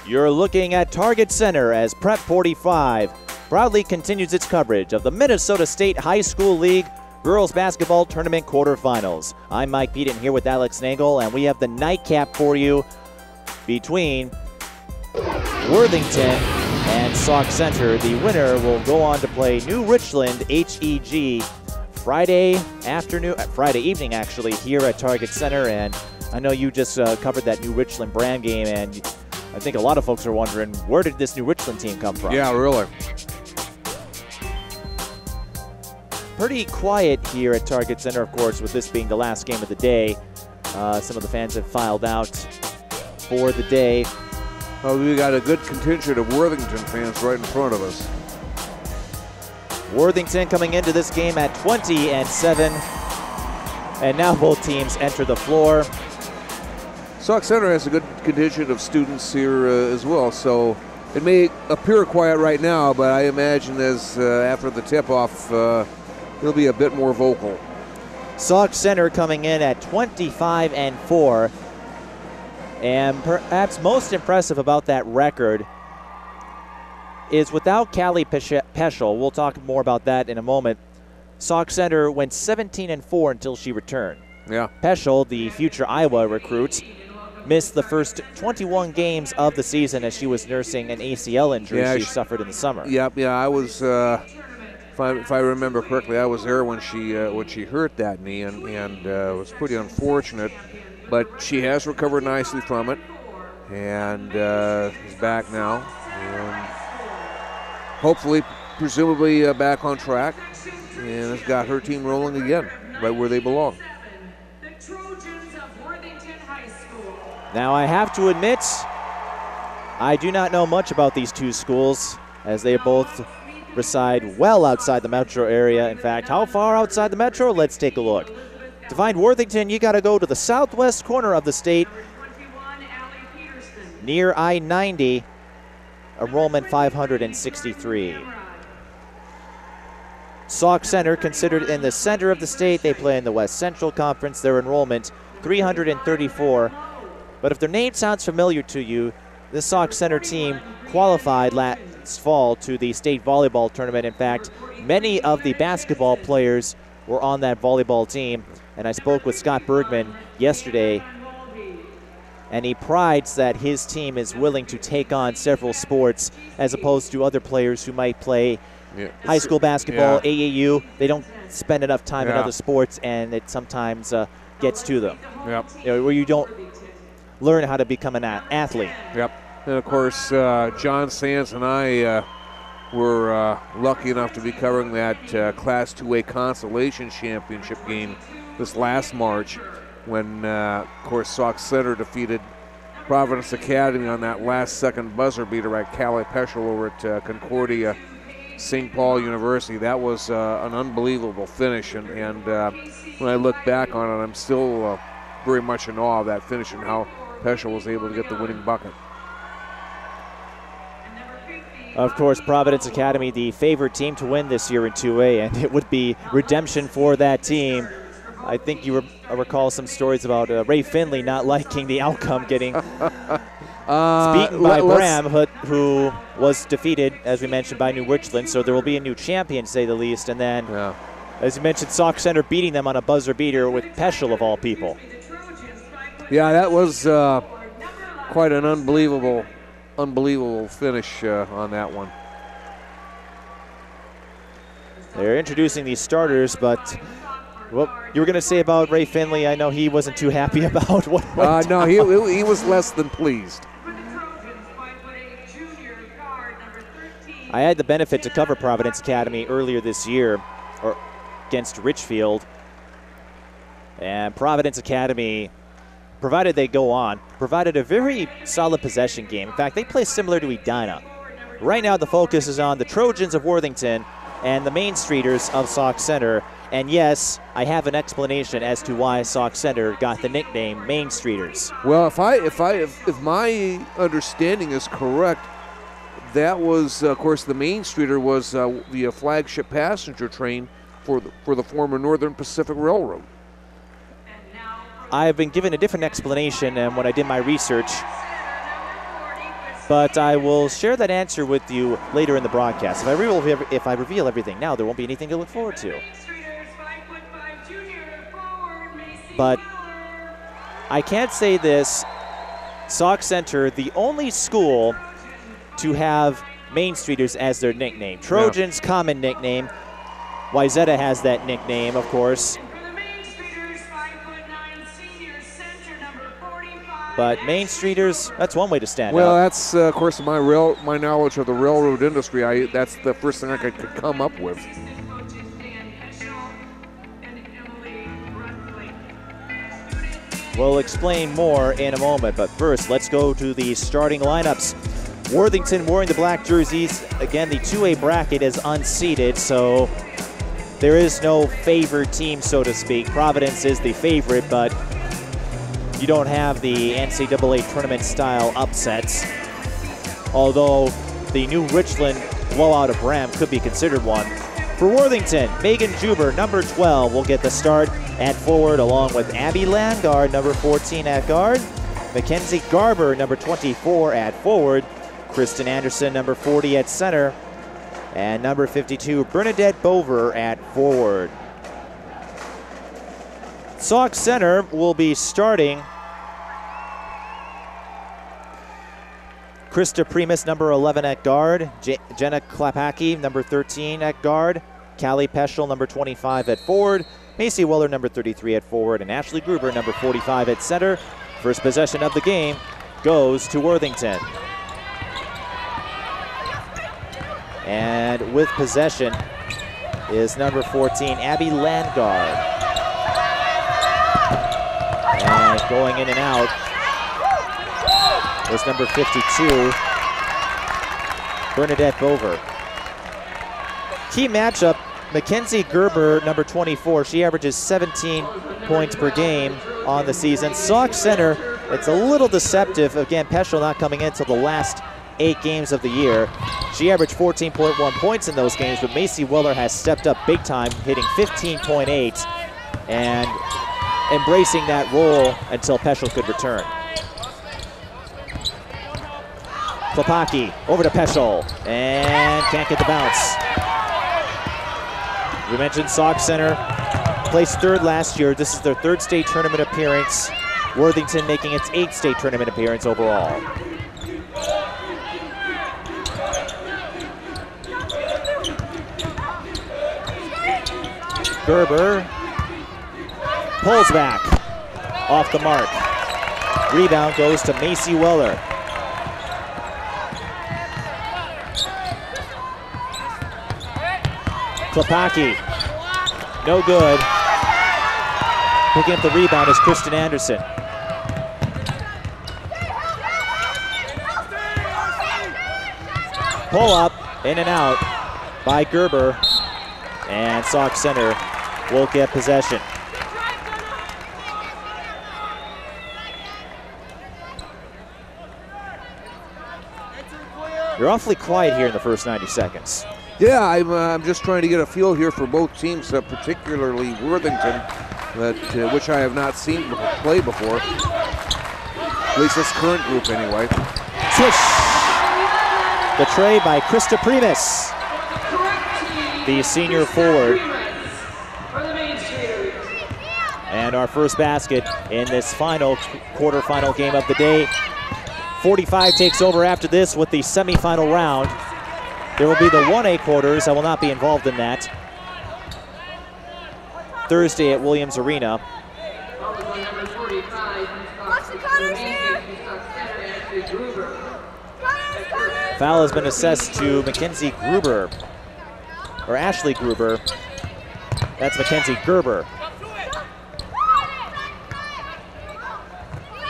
You're looking at Target Center as Prep 45 proudly continues its coverage of the Minnesota State High School League Girls Basketball Tournament Quarterfinals. I'm Mike Beaton here with Alex Nagel, and we have the nightcap for you between Worthington and Sauk Centre. The winner will go on to play New Richland HEG Friday evening actually, here at Target Center. And I know you just covered that New Richland brand game, and I think a lot of folks are wondering, where did this New Richland team come from? Yeah, really. Pretty quiet here at Target Center, of course, with this being the last game of the day. Some of the fans have filed out for the day. Well, we got a good contingent of Worthington fans right in front of us. Worthington coming into this game at 20-7, and now both teams enter the floor. Sauk Centre has a good contingent of students here as well, so it may appear quiet right now, but I imagine as after the tip-off, it'll be a bit more vocal. Sauk Centre coming in at 25-4, and perhaps most impressive about that record is without Callie Peschel. We'll talk more about that in a moment. Sauk Centre went 17-4 until she returned. Yeah. Peschel, the future Iowa recruit, missed the first 21 games of the season as she was nursing an ACL injury she suffered in the summer. Yeah, I was, if I remember correctly, I was there when she hurt that knee, and it was pretty unfortunate. But she has recovered nicely from it, and is back now, and hopefully, presumably back on track, and has got her team rolling again, right where they belong. Now, I have to admit, I do not know much about these two schools, as they both reside well outside the metro area. In fact, how far outside the metro? Let's take a look. To find Worthington, you got to go to the southwest corner of the state, near I-90, enrollment 563. Sauk Centre, considered in the center of the state, they play in the West Central Conference. Their enrollment 334. But if their name sounds familiar to you, the Sauk Centre team qualified last fall to the state volleyball tournament. In fact, many of the basketball players were on that volleyball team. And I spoke with Scott Bergman yesterday, and he prides that his team is willing to take on several sports as opposed to other players who might play high school basketball, AAU. They don't spend enough time in other sports, and it sometimes gets to them. Yep. Where you don't learn how to become an athlete. Yep. And of course, John Sands and I were lucky enough to be covering that Class 2A Consolation Championship game this last March, when, of course, Sauk Centre defeated Providence Academy on that last-second buzzer beater at Callie Peschel over at Concordia St. Paul University. That was an unbelievable finish, and when I look back on it, I'm still very much in awe of that finish and how Peschel was able to get the winning bucket. Of course, Providence Academy, the favorite team to win this year in 2A, and it would be redemption for that team. I think you recall some stories about Ray Finley not liking the outcome, getting beaten by Bram, who was defeated, as we mentioned, by New Richland. So there will be a new champion, to say the least. And then, as you mentioned, Sauk Centre beating them on a buzzer beater with Peschel, of all people. Yeah, that was quite an unbelievable finish on that one. They're introducing these starters, but what you were going to say about Ray Finley, I know he wasn't too happy about what went No, he was less than pleased. I had the benefit to cover Providence Academy earlier this year, or against Richfield, and Providence Academy, provided they go on, provided a very solid possession game. In fact, they play similar to Edina. Right now, the focus is on the Trojans of Worthington and the Main Streeters of Sauk Centre. And yes, I have an explanation as to why Sauk Centre got the nickname Main Streeters. Well, if my understanding is correct, that was, of course, the Main Streeter was the flagship passenger train for the former Northern Pacific Railroad. I have been given a different explanation, and when I did my research, But I will share that answer with you later in the broadcast. If I reveal everything now, there won't be anything to look forward to. But I can't say this. Sauk Centre, the only school to have Main Streeters as their nickname. Trojans, common nickname. Wayzata has that nickname, of course. But Main Streeters, that's one way to stand out. Well, that's, of course, my knowledge of the railroad industry. That's the first thing I could come up with. We'll explain more in a moment, but first, let's go to the starting lineups. Worthington wearing the black jerseys. Again, the 2A bracket is unseeded, so there is no favored team, so to speak. Providence is the favorite, but you don't have the NCAA tournament-style upsets. Although the New Richland blowout of Bram could be considered one. For Worthington, Megan Juber, number 12, will get the start at forward, along with Abby Landgard, number 14 at guard. Mackenzie Garber, number 24 at forward. Kristen Anderson, number 40 at center. And number 52, Bernadette Bover at forward. Sauk Centre will be starting Krista Primus, number 11 at guard. Jenna Klapacki, number 13 at guard. Callie Peschel, number 25 at forward. Macy Weller, number 33 at forward. And Ashley Gruber, number 45 at center. First possession of the game goes to Worthington. And with possession is number 14, Abby Landgard. And going in and out was number 52, Bernadette Bover. Key matchup, Mackenzie Gerber, number 24. She averages 17 points per game on the season. Sauk Centre, it's a little deceptive. Again, Peschel not coming in until the last 8 games of the year. She averaged 14.1 points in those games, but Macy Weller has stepped up big time, hitting 15.8 and embracing that role until Peschel could return. Klapacki over to Peschel and can't get the bounce. We mentioned Sauk Centre placed third last year. This is their 3rd state tournament appearance. Worthington making its 8th state tournament appearance overall. Gerber pulls back off the mark. Rebound goes to Macy Weller. Klapacki, no good. Picking up the rebound is Kristen Anderson. Pull up, in and out by Gerber, and Sauk Centre will get possession. You're awfully quiet here in the first 90 seconds. Yeah, I'm just trying to get a feel here for both teams, particularly Worthington, which I have not seen play before. At least this current group, anyway. Swish! The tray by Krista Primus, the senior forward. And our first basket in this final quarterfinal game of the day. 45 takes over after this with the semifinal round. There will be the 1A quarters. I will not be involved in that. Thursday at Williams Arena. Foul has been assessed to Mackenzie Gruber, or Ashley Gruber. That's Mackenzie Gerber.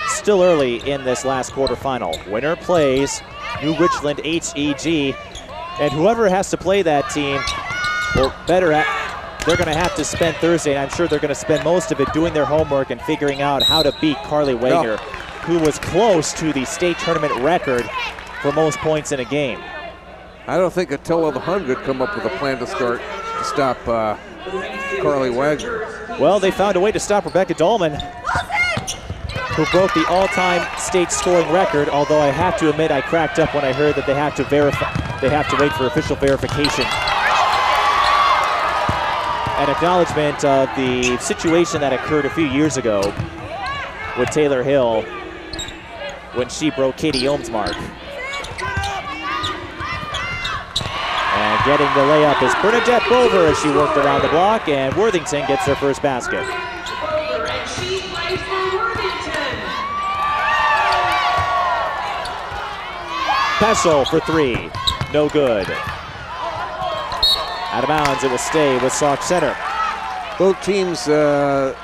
Still early in this last quarterfinal. Winner plays New Richland HEG. And whoever has to play that team, well, they're going to have to spend Thursday, and I'm sure they're going to spend most of it doing their homework and figuring out how to beat Carly Wagner, who was close to the state tournament record for most points in a game. I don't think Attila the Hun could come up with a plan to stop Carly Wagner. Well, they found a way to stop Rebecca Dahlman. who broke the all-time state scoring record, although I have to admit I cracked up when I heard that they have to wait for official verification. An acknowledgement of the situation that occurred a few years ago with Taylor Hill when she broke Katie Ohm's mark. And getting the layup is Bernadette Bover as she worked around the block, and Worthington gets their first basket. Peschel for three, no good. Out of bounds, it will stay with Sauk Centre. Both teams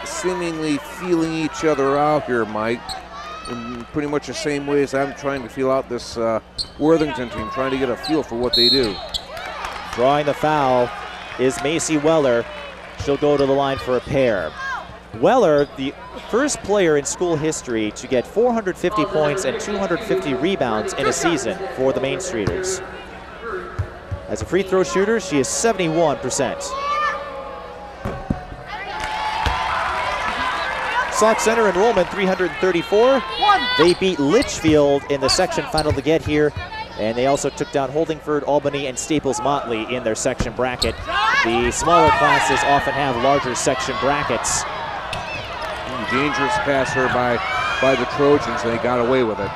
seemingly feeling each other out here, Mike, in pretty much the same way as I'm trying to feel out this Worthington team, trying to get a feel for what they do. Drawing the foul is Macy Weller. She'll go to the line for a pair. Weller, the first player in school history to get 450 points and 250 rebounds in a season for the Main Streeters. As a free throw shooter, she is 71%. Sauk Centre enrollment 334. They beat Litchfield in the section final to get here, and they also took down Holdingford, Albany, and Staples Motley in their section bracket. The smaller classes often have larger section brackets. Dangerous pass here by the Trojans. They got away with it.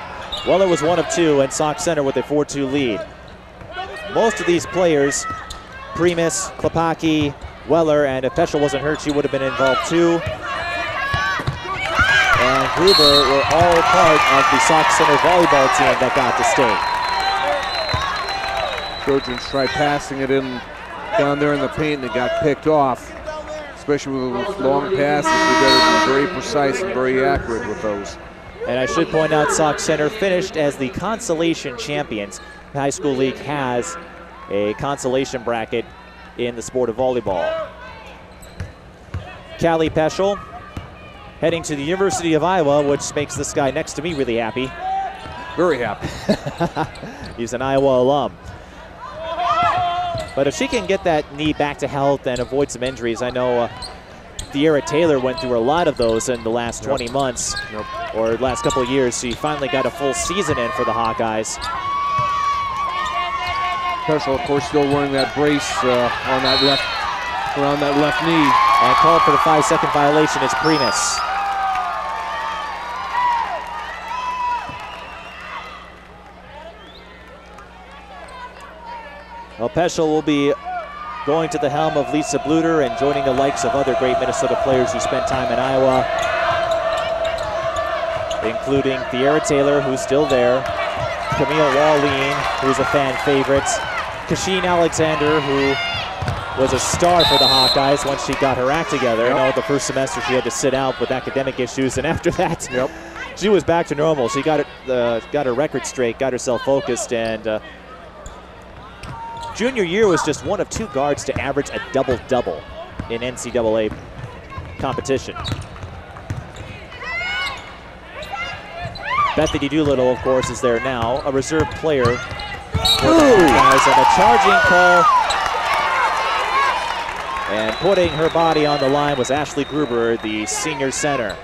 Weller was one of two, and Sauk Centre with a 4-2 lead. Most of these players, Primus, Klepacki, Weller, and if Peschel wasn't hurt, she would have been involved too. And Gruber were all part of the Sauk Centre volleyball team that got to state. Trojans tried passing it in down there in the paint and it got picked off. Especially with long passes, we got to be very precise and very accurate with those. And I should point out Sauk Centre finished as the consolation champions. The High School League has a consolation bracket in the sport of volleyball. Callie Peschel heading to the University of Iowa, which makes this guy next to me really happy. Very happy. He's an Iowa alum. But if she can get that knee back to health and avoid some injuries, I know De'Ara Taylor went through a lot of those in the last 20 months or last couple of years. She finally got a full season in for the Hawkeyes. Peschel, of course, still wearing that brace around that left knee. And called for the 5-second violation is Primus. Well, Peschel will be going to the helm of Lisa Bluter and joining the likes of other great Minnesota players who spent time in Iowa, including De'Ara Taylor, who's still there, Camille Walleen, who's a fan favorite, Kasheen Alexander, who was a star for the Hawkeyes once she got her act together. I know the first semester she had to sit out with academic issues, and after that, she was back to normal. She got her record straight, got herself focused, and junior year was just one of two guards to average a double-double in NCAA competition. Bethany Doolittle, of course, is there now, a reserve player for the Hawkeyes, and a charging call. And putting her body on the line was Ashley Gruber, the senior center.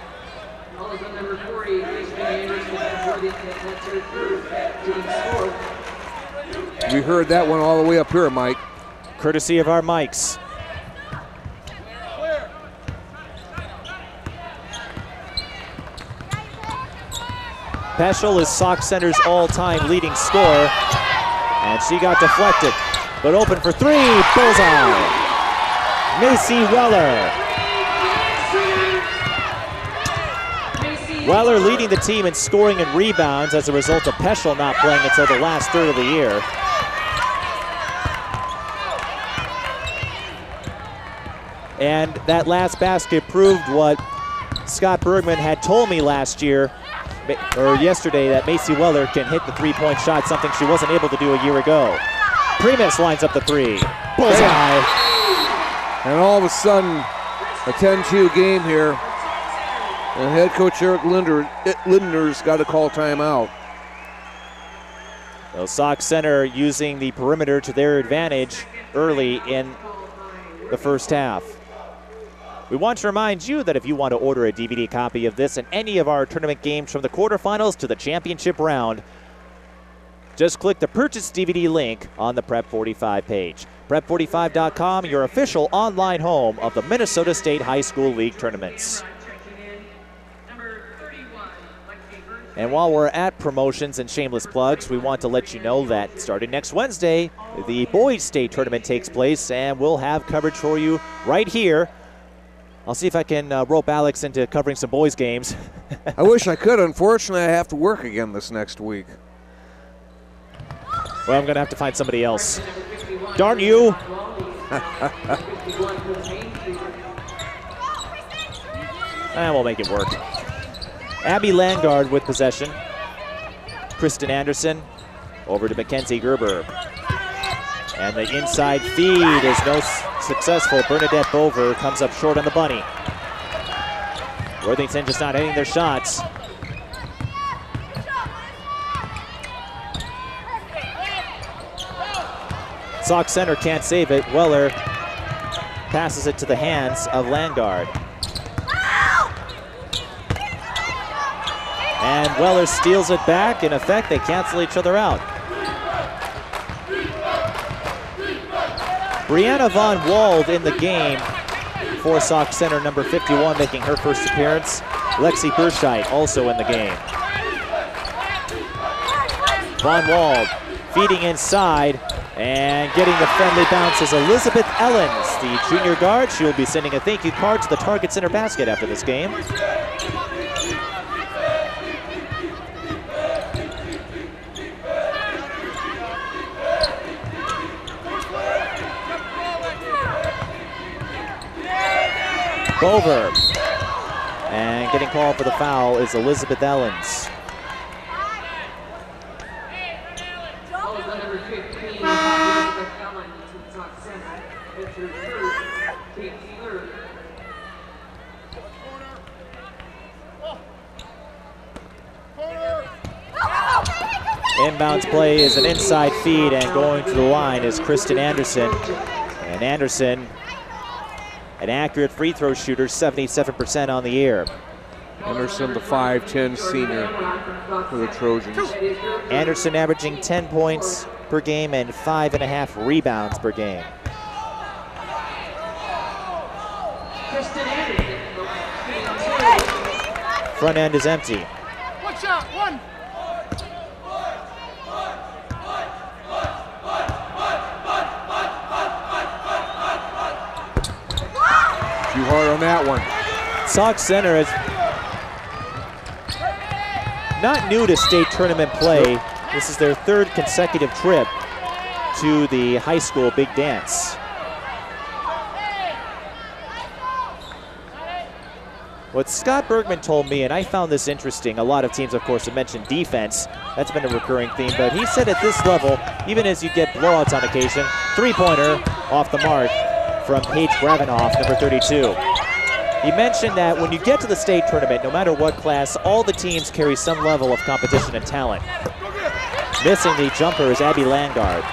We heard that one all the way up here, Mike. Courtesy of our mics. Peschel is Sauk Centre's all-time leading scorer, and she got deflected, but open for three, bullseye. Macy Weller. Weller leading the team in scoring and rebounds as a result of Peschel not playing until the last third of the year. And that last basket proved what Scott Bergman had told me last year, or yesterday, that Macy Weller can hit the three-point shot, something she wasn't able to do a year ago. Primus lines up the three. Bullseye. And all of a sudden, a 10-2 game here. And head coach Eric Lindner's got to call timeout. Well, Sauk Centre using the perimeter to their advantage early in the first half. We want to remind you that if you want to order a DVD copy of this and any of our tournament games from the quarterfinals to the championship round, just click the Purchase DVD link on the Prep 45 page. Prep45.com, your official online home of the Minnesota State High School League tournaments. And while we're at promotions and shameless plugs, we want to let you know that starting next Wednesday, the Boys State Tournament takes place, and we'll have coverage for you right here. I'll see if I can rope Alex into covering some boys games. I wish I could. Unfortunately, I have to work again this next week. Well, I'm going to have to find somebody else. Darn you! And we'll make it work. Abby Landgard with possession. Kristen Anderson over to Mackenzie Gerber. And the inside feed is no successful. Bernadette Bover comes up short on the bunny. Worthington just not hitting their shots. Sauk Centre can't save it. Weller passes it to the hands of Landgard. And Weller steals it back. In effect, they cancel each other out. Brianna Von Wald in the game for Sauk Centre, number 51, making her first appearance. Lexi Burscheit also in the game. Von Wald feeding inside and getting the friendly bounce is Elizabeth Ellens, the junior guard. She will be sending a thank you card to the Target Center basket after this game. Bover, and getting called for the foul is Elizabeth Ellens. Inbounds play is an inside feed, and going to the line is Kristen Anderson. And Anderson, an accurate free throw shooter, 77% on the year. Anderson, the 5'10" senior for the Trojans. Anderson averaging 10 points per game and 5.5 rebounds per game. Front end is empty. Watch out, one. Too hard on that one. Sauk Centre is not new to state tournament play. This is their third consecutive trip to the high school big dance. What Scott Bergman told me, and I found this interesting, a lot of teams, of course, have mentioned defense. That's been a recurring theme, but he said at this level, even as you get blowouts on occasion, three-pointer off the mark from Paige Gravenhoff, number 32. He mentioned that when you get to the state tournament, no matter what class, all the teams carry some level of competition and talent. Missing the jumper is Abby Landgard.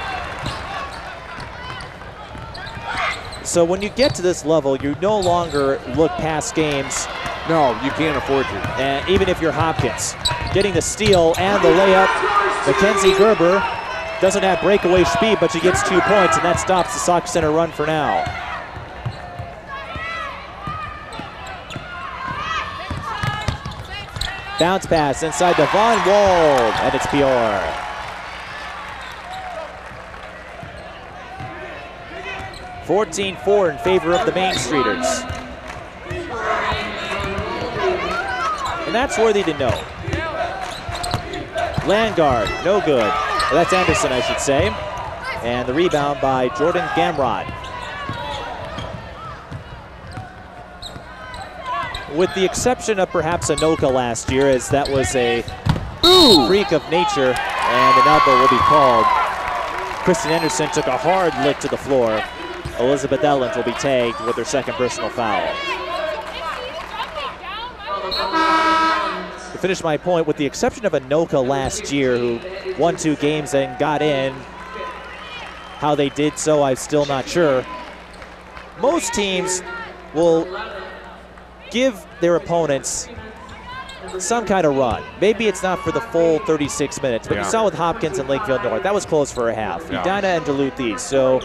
So when you get to this level, you no longer look past games. No, you can't afford to. And even if you're Hopkins, getting the steal and the layup, Mackenzie Gerber doesn't have breakaway speed, but she gets 2 points, and that stops the Sauk Centre run for now. Bounce pass inside to Von Wald, and it's Pior. (14-4) in favor of the Main Streeters. And that's worthy to know. Landgard, no good. Well, that's Anderson, I should say. And the rebound by Jordan Gamrod. With the exception of perhaps Anoka last year, as that was a freak of nature, and an elbow will be called. Kristen Anderson took a hard lick to the floor. Elizabeth Ellens will be tagged with her second personal foul. To finish my point, with the exception of Anoka last year, who won 2 games and got in, how they did so, I'm still not sure. Most teams will give their opponents some kind of run. Maybe it's not for the full 36 minutes, but you saw with Hopkins and Lakeville North, that was close for a half. Edina and Duluth East. So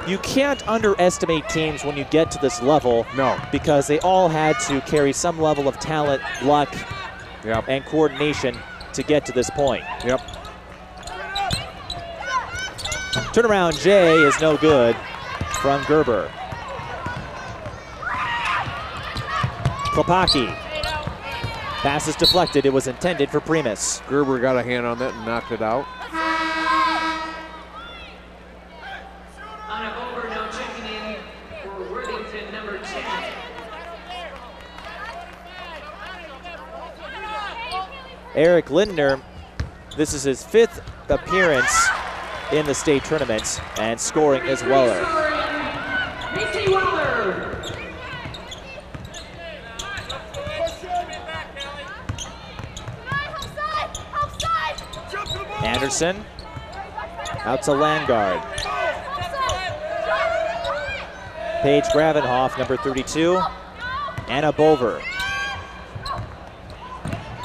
you can't underestimate teams when you get to this level. No. Because they all had to carry some level of talent, luck, and coordination to get to this point. Yep. Turnaround J is no good from Gerber. Klepacki. Pass is deflected. It was intended for Primus. Gerber got a hand on that and knocked it out. On a over, now checking in for Worthington, number 10. Eric Lindner, this is his 5th appearance in the state tournament, and scoring as Weller. Anderson out to Langard. Paige Gravenhoff, number 32. Anna Bover.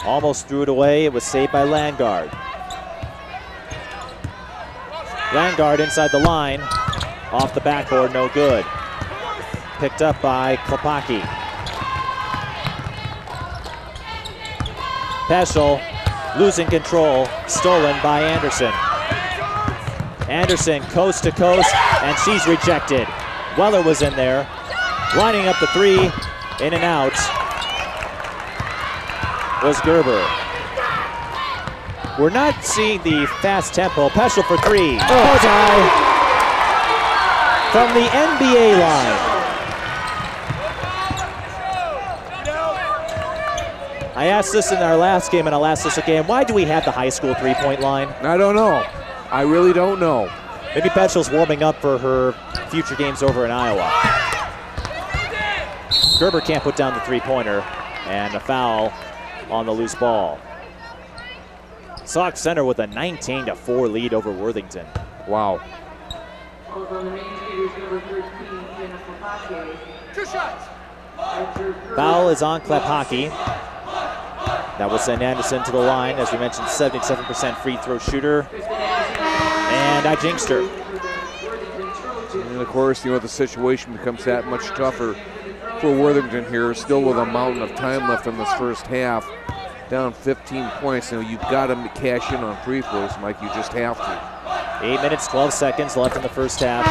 Almost threw it away. It was saved by Langard. Langard inside the line. Off the backboard, no good. Picked up by Klepacki. Peschel losing control, stolen by Anderson. Anderson coast to coast, and she's rejected. Weller was in there, lining up the 3, in and out was Gerber. We're not seeing the fast tempo. Peschel for 3. Oh, tie from the NBA line. I asked this in our last game, and I'll ask this again. Why do we have the high school 3-point line? I don't know. I really don't know. Maybe Peschel's warming up for her future games over in Iowa. Gerber can't put down the 3-pointer, and a foul on the loose ball. Sauk Centre with a 19-4 lead over Worthington. Wow. Foul is on Klepacki. That will send Anderson to the line. As we mentioned, 77% free throw shooter. And I jinxed her. And of course, the situation becomes that much tougher for Worthington here, still with a mountain of time left in this first half. Down 15 points. You've got to cash in on free throws, Mike. You just have to. 8 minutes, 12 seconds left in the first half.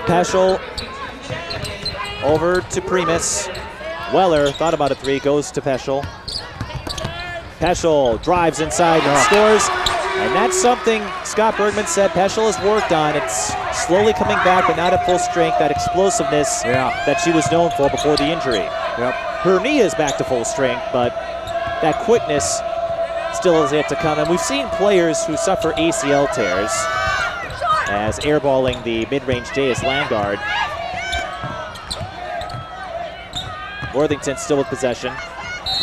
Peschel over to Primus. Weller thought about a 3, goes to Peschel. Peschel drives inside and scores. And that's something Scott Bergman said Peschel has worked on. It's slowly coming back, but not at full strength. That explosiveness that she was known for before the injury. Her knee is back to full strength, but that quickness still is yet to come. And we've seen players who suffer ACL tears, as airballing the mid-range J is Langard. Worthington still with possession.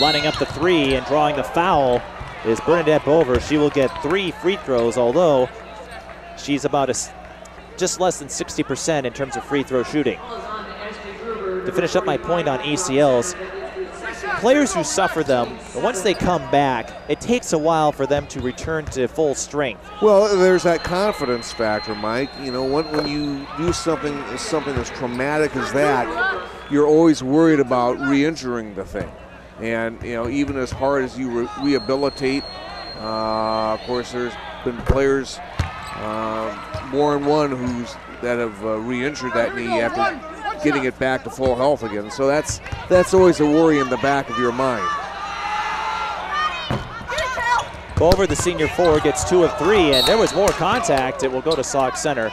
Lining up the 3 and drawing the foul is Bernadette Bover. She will get 3 free throws, although she's about just less than 60% in terms of free throw shooting. To finish up my point on ACLs, players who suffer them, once they come back, it takes a while for them to return to full strength. Well, there's that confidence factor, Mike. When you do something as traumatic as that, you're always worried about re-injuring the thing. And, even as hard as you rehabilitate, of course, there's been players, more than one, that have re-injured that knee after getting it back to full health again. So that's always a worry in the back of your mind. Bover, the senior forward, gets 2 of 3, and there was more contact. It will go to Sauk Centre.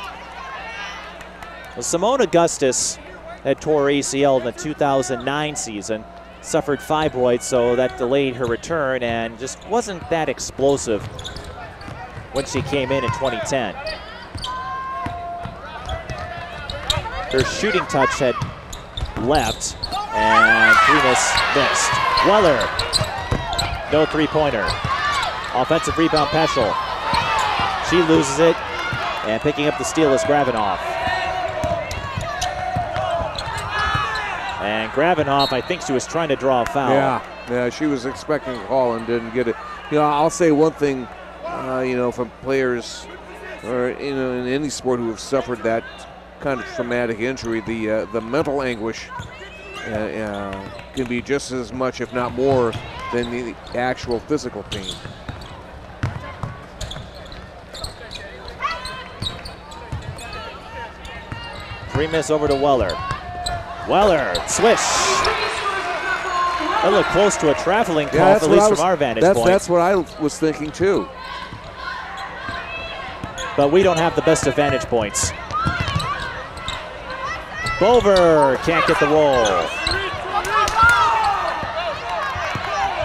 Well, Simone Augustus had tore ACL in the 2009 season, suffered fibroids, so that delayed her return and just wasn't that explosive when she came in 2010. Her shooting touch had left, and Primus missed. Weller, no three-pointer. Offensive rebound, Peschel. She loses it, and picking up the steal is Gravenoff. And Gravenoff, I think she was trying to draw a foul. Yeah, she was expecting a call and didn't get it. I'll say one thing, from players or in any sport who have suffered that kind of traumatic injury, the mental anguish can be just as much, if not more, than the actual physical pain. Primus over to Weller. Weller, swish. That looked close to a traveling call, at least from our vantage point. That's what I was thinking too. But we don't have the best of vantage points. Bover can't get the roll.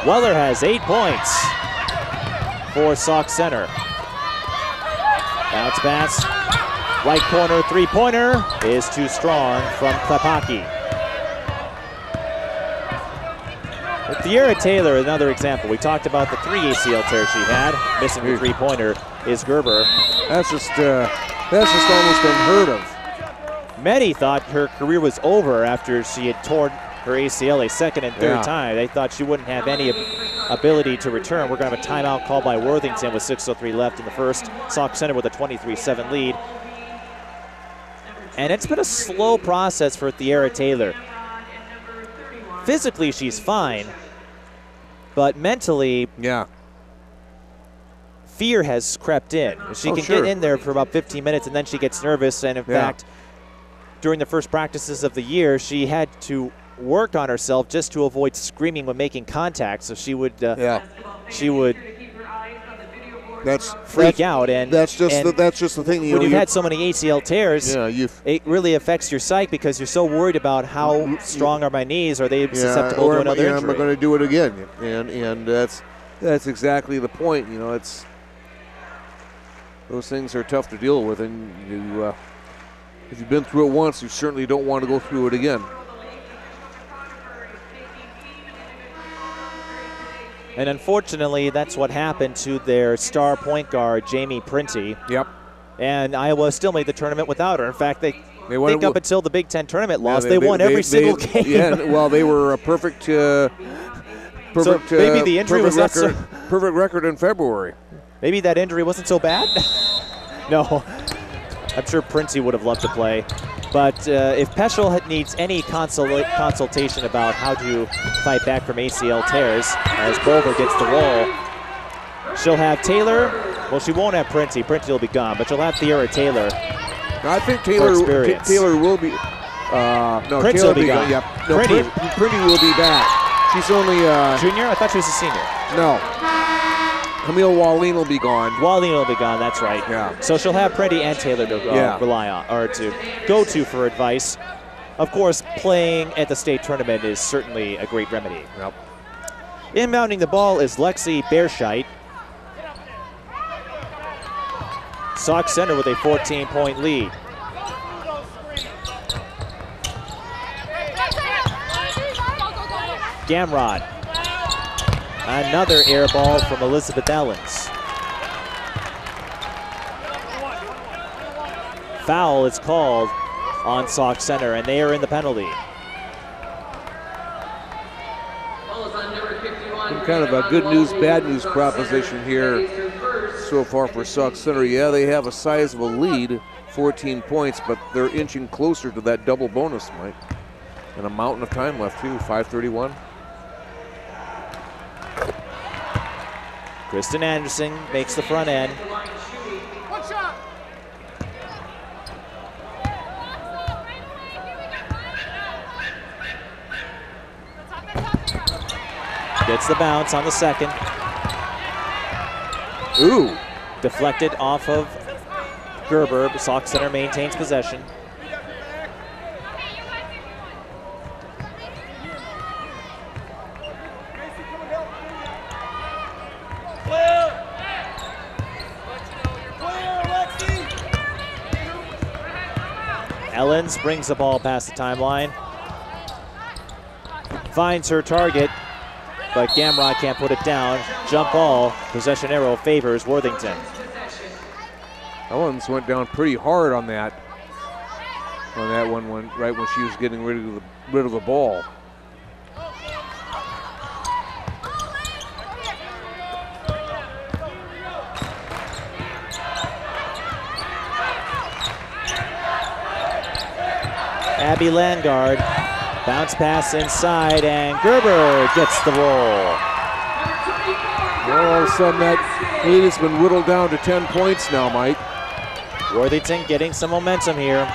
Weller has 8 points for Sauk Centre. Bounce pass. Right corner three-pointer is too strong from Klepacki. Tierra Taylor, another example. We talked about the 3 ACL tears she had. Missing the three-pointer is Gerber. That's just almost unheard of. Many thought her career was over after she had torn her ACL a second and third time. They thought she wouldn't have any ability to return. We're going to have a timeout called by Worthington with 6:03 left in the first. Sauk Centre with a 23-7 lead. And it's been a slow process for Tierra Taylor. Physically, she's fine, but mentally, fear has crept in. She can get in there for about 15 minutes, and then she gets nervous. And in fact, during the first practices of the year, she had to work on herself just to avoid screaming when making contact. So she would freak out, and that's just the thing. When you've had so many ACL tears, it really affects your psyche because you're so worried about how strong are my knees. Are they susceptible to another injury? Am I going to do it again? And that's exactly the point. It's those things are tough to deal with, and if you've been through it once, you certainly don't want to go through it again. And unfortunately, that's what happened to their star point guard, Jamie Printy. Yep. And Iowa still made the tournament without her. In fact, they think up until the Big Ten tournament loss, they won every single game. Yeah, well, they were a perfect so maybe the injury was perfect record in February. Maybe that injury wasn't so bad. No, I'm sure Printy would have loved to play. But if Peschel needs any consultation about how to fight back from ACL tears, as Bover gets the roll, she'll have Taylor. Well, she won't have Printy. Printy will be gone, but she'll have Tierra Taylor. I think Taylor will be. No, Printy Taylor will be gone. Yep. No, Printy will be back. She's only junior. I thought she was a senior. No. Camille Wallin will be gone. Wallin will be gone, that's right. Yeah. So she'll have Printy and Taylor to rely on, or to go to for advice. Of course, playing at the state tournament is certainly a great remedy. Yep. Inbounding the ball is Lexi Beerscheit. Sauk Centre with a 14-point lead. Gamrod. Another air ball from Elizabeth Ellens. Foul is called on Sauk Centre, and they are in the penalty. Kind of a good news, bad news proposition here so far for Sauk Centre. Yeah, they have a sizable lead, 14 points, but they're inching closer to that double bonus, Mike. And a mountain of time left, too, 5:31. Kristen Anderson makes the front end. Gets the bounce on the second. Ooh. Deflected off of Gerber. Sauk Centre maintains possession. Ellens brings the ball past the timeline. finds her target, but Gamrot can't put it down. Jump ball, possession arrow favors Worthington. Owens went down pretty hard on that one right when she was getting rid of the ball. Abby Landgard, bounce pass inside, and Gerber gets the roll. Well, all of a sudden that lead has been whittled down to 10 points now, Mike. Worthington getting some momentum here.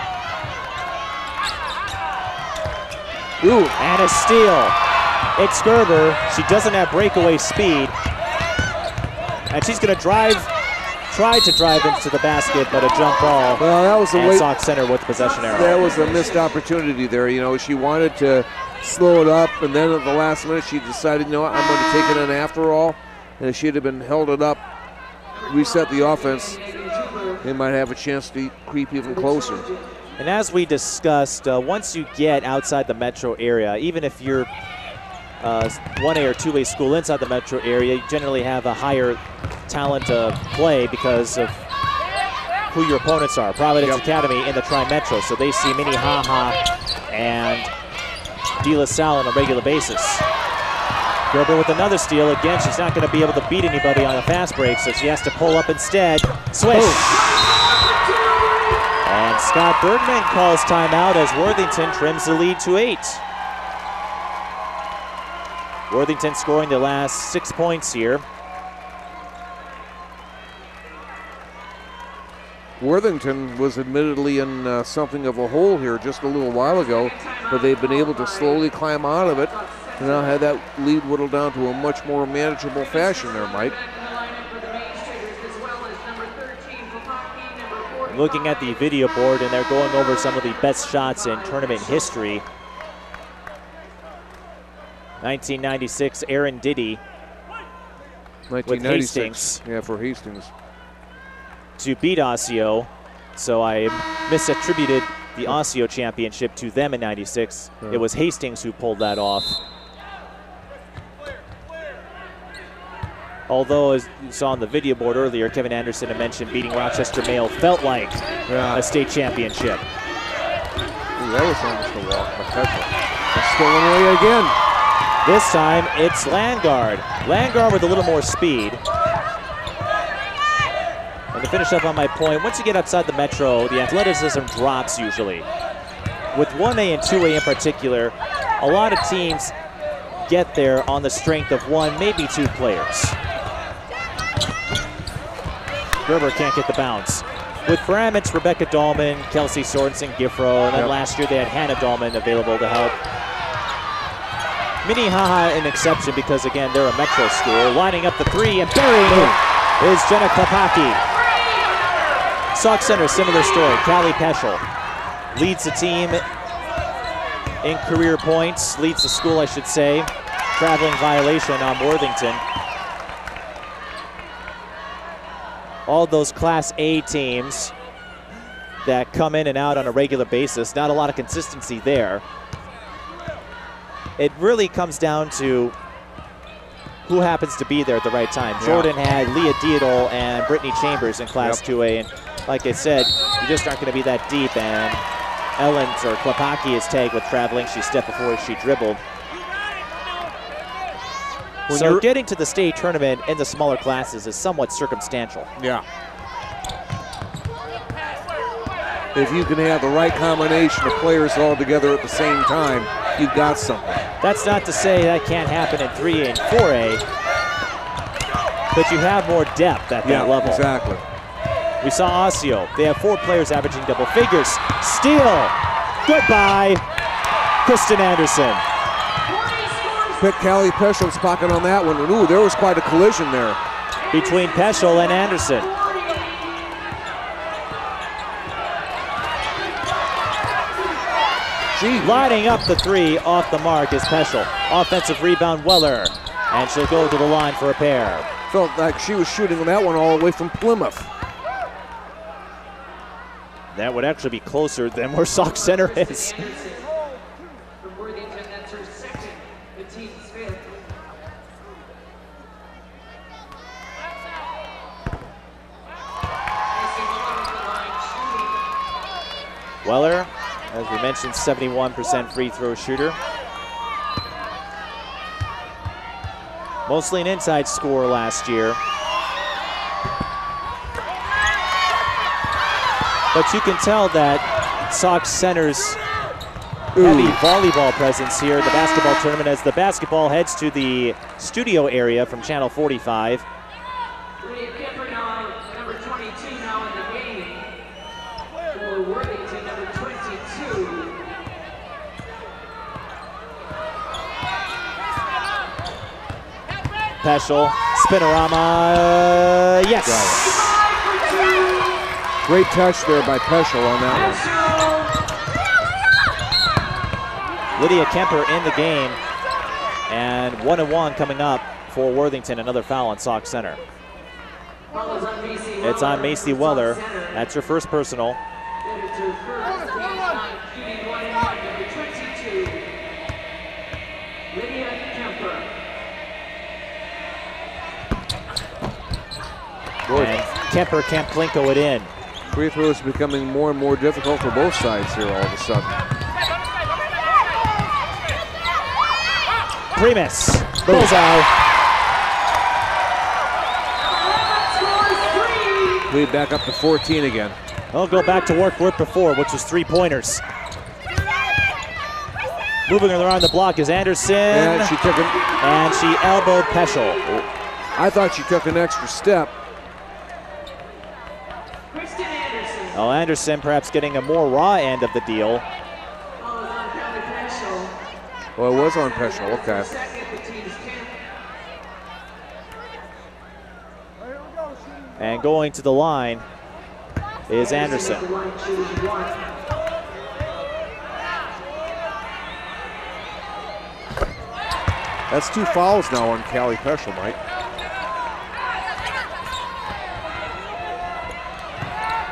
Ooh. And a steal. It's Gerber. She doesn't have breakaway speed. And she's going to try to drive into the basket, but a jump ball. Well, that was and Sauk Centre with the possession arrow. That was a missed opportunity there. You know, she wanted to slow it up, and then at the last minute she decided, you know what, I'm going to take it in after all. And if she'd have been held it up, reset the offense, they might have a chance to creep even closer. And as we discussed, once you get outside the metro area, even if you're 1A or 2A school inside the metro area, you generally have a higher talent to play because of who your opponents are. Providence Academy in the Tri-Metro, so they see Minnehaha and De La Salle on a regular basis. Gerber with another steal. Again, she's not going to be able to beat anybody on a fast break, so she has to pull up instead. Swish. And Scott Bergman calls timeout as Worthington trims the lead to 8. Worthington scoring the last 6 points here. Worthington was admittedly in something of a hole here just a little while ago, but they've been able to slowly climb out of it and now have that lead whittled down to a much more manageable fashion there, Mike. Looking at the video board, and they're going over some of the best shots in tournament history. 1996, Aaron Diddy with Hastings. Yeah, for Hastings. To beat Osseo, so I misattributed the Osseo championship to them in 96. It was Hastings who pulled that off. Although, as you saw on the video board earlier, Kevin Anderson had mentioned beating Rochester Mayo felt like a state championship. Ooh, that was almost a walk, but that's stolen away again. This time, it's Landgard. Landgard with a little more speed. And to finish up on my point, once you get outside the metro, the athleticism drops usually. With 1A and 2A in particular, a lot of teams get there on the strength of 1, maybe 2 players. Gerber can't get the bounce. With Bram, it's Rebecca Dahlman, Kelsey Sorensen, Giffro, and then last year they had Hannah Dahlman available to help. Minnehaha an exception because, again, they're a metro school. Lining up the 3 and burying it is Jenna Klapacki. Sauk Centre, similar story. Callie Peschel leads the team in career points, leads the school, I should say. Traveling violation on Worthington. All those Class A teams that come in and out on a regular basis, not a lot of consistency there. It really comes down to who happens to be there at the right time. Jordan had Leah Diedel and Brittany Chambers in Class 2A, and like I said, you just aren't going to be that deep, and Ellens or Klapacki is tagged with traveling. She stepped before she dribbled. So getting to the state tournament in the smaller classes is somewhat circumstantial. Yeah. If you can have the right combination of players all together at the same time, you've got something. That's not to say that can't happen in 3A and 4A, but you have more depth at that level. Exactly. We saw Osseo. They have 4 players averaging double figures. Steal. Goodbye, Kristen Anderson. Pick Callie Peschel's pocket on that one. And ooh, there was quite a collision there. Between Peschel and Anderson. Lining up the 3 off the mark is Peschel. Offensive rebound, Weller. And she'll go to the line for a pair. Felt like she was shooting that one all the way from Plymouth. That would actually be closer than where Sauk Centre is. Weller, as we mentioned, 71% free throw shooter. Mostly an inside scorer last year. But you can tell that Sauk Center's heavy volleyball presence here in the basketball tournament as the basketball heads to the studio area from Channel 45. Number 22 now in the game for Worthington, number 22. Peschel, spinorama, yes. Great touch there by Peschel on that one. Lydia Kemper in the game, and 1-1 coming up for Worthington. Another foul on Sauk Centre. It's on Macy Weller. That's her first personal. And Kemper can't plinko it in. Free throw is becoming more and more difficult for both sides here all of a sudden. Primus, bullseye. Lead back up to 14 again. They'll go back to work before, which was 3-pointers. Moving around the block is Anderson. And she took and she elbowed Peschel. I thought she took an extra step. Oh, Anderson perhaps getting a more raw end of the deal. Well, it was on Peschel, okay. And going to the line is Anderson. That's 2 fouls now on Callie Peschel, Mike.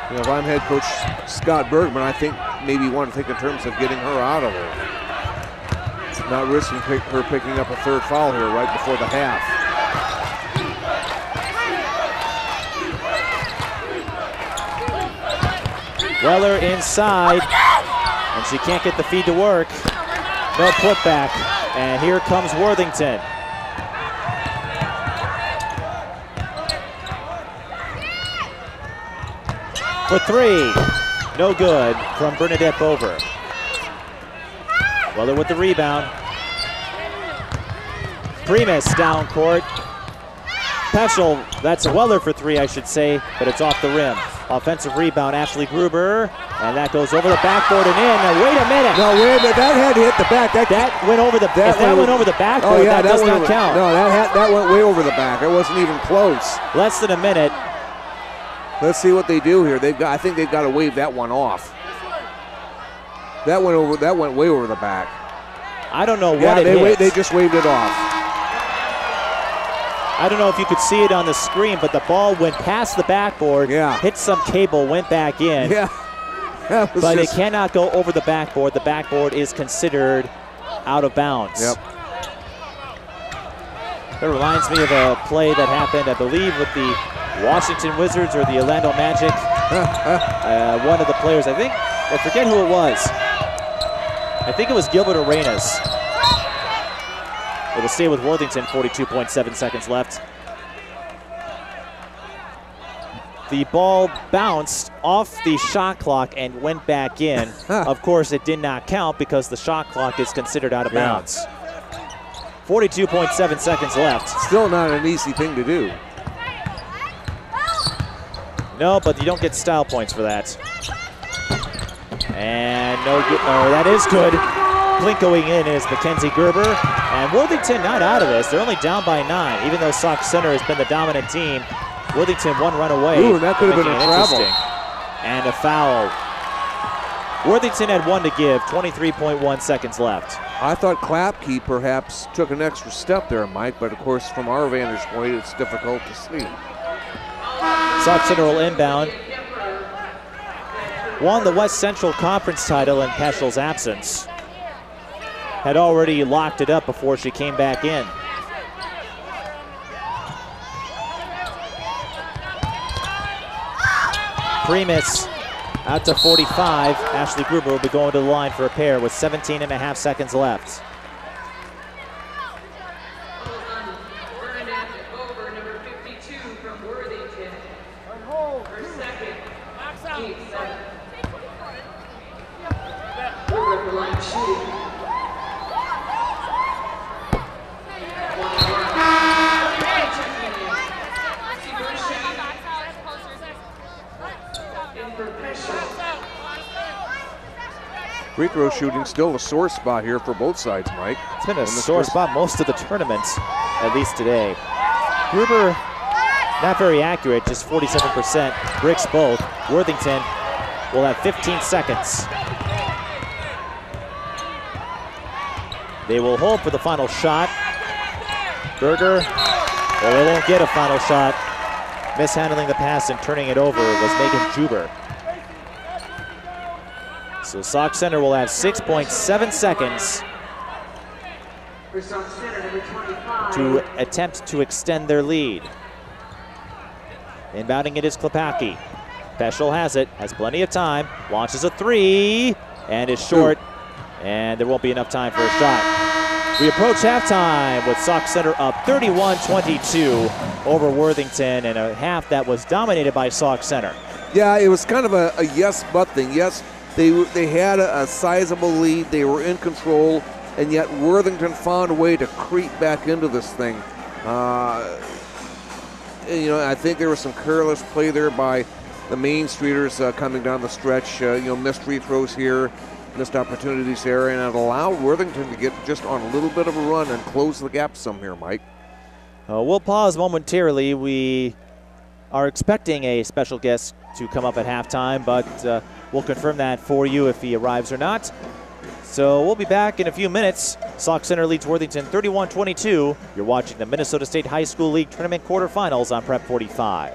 You know, if I'm head coach Scott Bergman, I think maybe you want to think in terms of getting her out of there. Not risking her picking up a 3rd foul here right before the half. Weller inside, and she can't get the feed to work. No putback, and here comes Worthington. For 3, no good from Bernadette Bover. Weller with the rebound. Primus down court. Peschel, that's Weller for 3, I should say, but it's off the rim. Offensive rebound, Ashley Gruber, and that goes over the backboard and in. Now wait a minute. No, wait a minute. That had to hit the back. That went over the. If that went over the backboard, that does not count. No, that went way over the back. It wasn't even close. Less than a minute. Let's see what they do here. I think they've got to wave that one off. That went way over the back. I don't know what it hit. They just waved it off. I don't know if you could see it on the screen, but the ball went past the backboard, hit some cable, went back in. Yeah. But it cannot go over the backboard. The backboard is considered out of bounds. Yep. That reminds me of a play that happened, I believe, with the Washington Wizards or the Orlando Magic. One of the players, I forget who it was. I think it was Gilbert Arenas. It will stay with Worthington, 42.7 seconds left. The ball bounced off the shot clock and went back in. Of course, it did not count because the shot clock is considered out of bounds. 42.7 seconds left. Still not an easy thing to do. No, but you don't get style points for that. And no good. Oh, that is good. Plinkoing in is Mackenzie Gerber. And Worthington not out of this. They're only down by 9, even though Sauk Centre has been the dominant team. Worthington 1 run away. Ooh, that could have been a travel. And a foul. Worthington had 1 to give, 23.1 seconds left. I thought Klapke perhaps took an extra step there, Mike, but of course from our vantage point, it's difficult to see. Sauk Centre will inbound. Won the West Central Conference title in Peschel's absence. Had already locked it up before she came back in. Primus Out to 45. Ashley Gruber will be going to the line for a pair with 17.5 seconds left. Over number 52 from Worthington. Her second. Keep seven. Gruber at the line shooting. Free throw shooting still a sore spot here for both sides, Mike. It's been a sore spot most of the tournaments, at least today. Gruber, not very accurate, just 47%. Bricks both. Worthington will have 15 seconds. They will hold for the final shot. Berger, well, they won't get a final shot. Mishandling the pass and turning it over was Megan Juber. So Sauk Centre will have 6.7 seconds For Sauk Centre, number 25. to attempt to extend their lead. Inbounding it is Klepacki. Peschel has it, has plenty of time, launches a three, and is short, and there won't be enough time for a shot. We approach halftime with Sauk Centre up 31-22 over Worthington in a half that was dominated by Sauk Centre. Yeah, it was kind of a yes but thing. Yes, they had a sizable lead. They were in control, and yet Worthington found a way to creep back into this thing. I think there was some careless play there by the Main Streeters coming down the stretch. Missed free throws here, missed opportunities there, and it allowed Worthington to get just on a little bit of a run and close the gap some here, Mike. We'll pause momentarily. We are expecting a special guest to come up at halftime, but we'll confirm that for you if he arrives or not. So we'll be back in a few minutes. Sauk Centre leads Worthington 31-22. You're watching the Minnesota State High School League Tournament quarterfinals on Prep 45.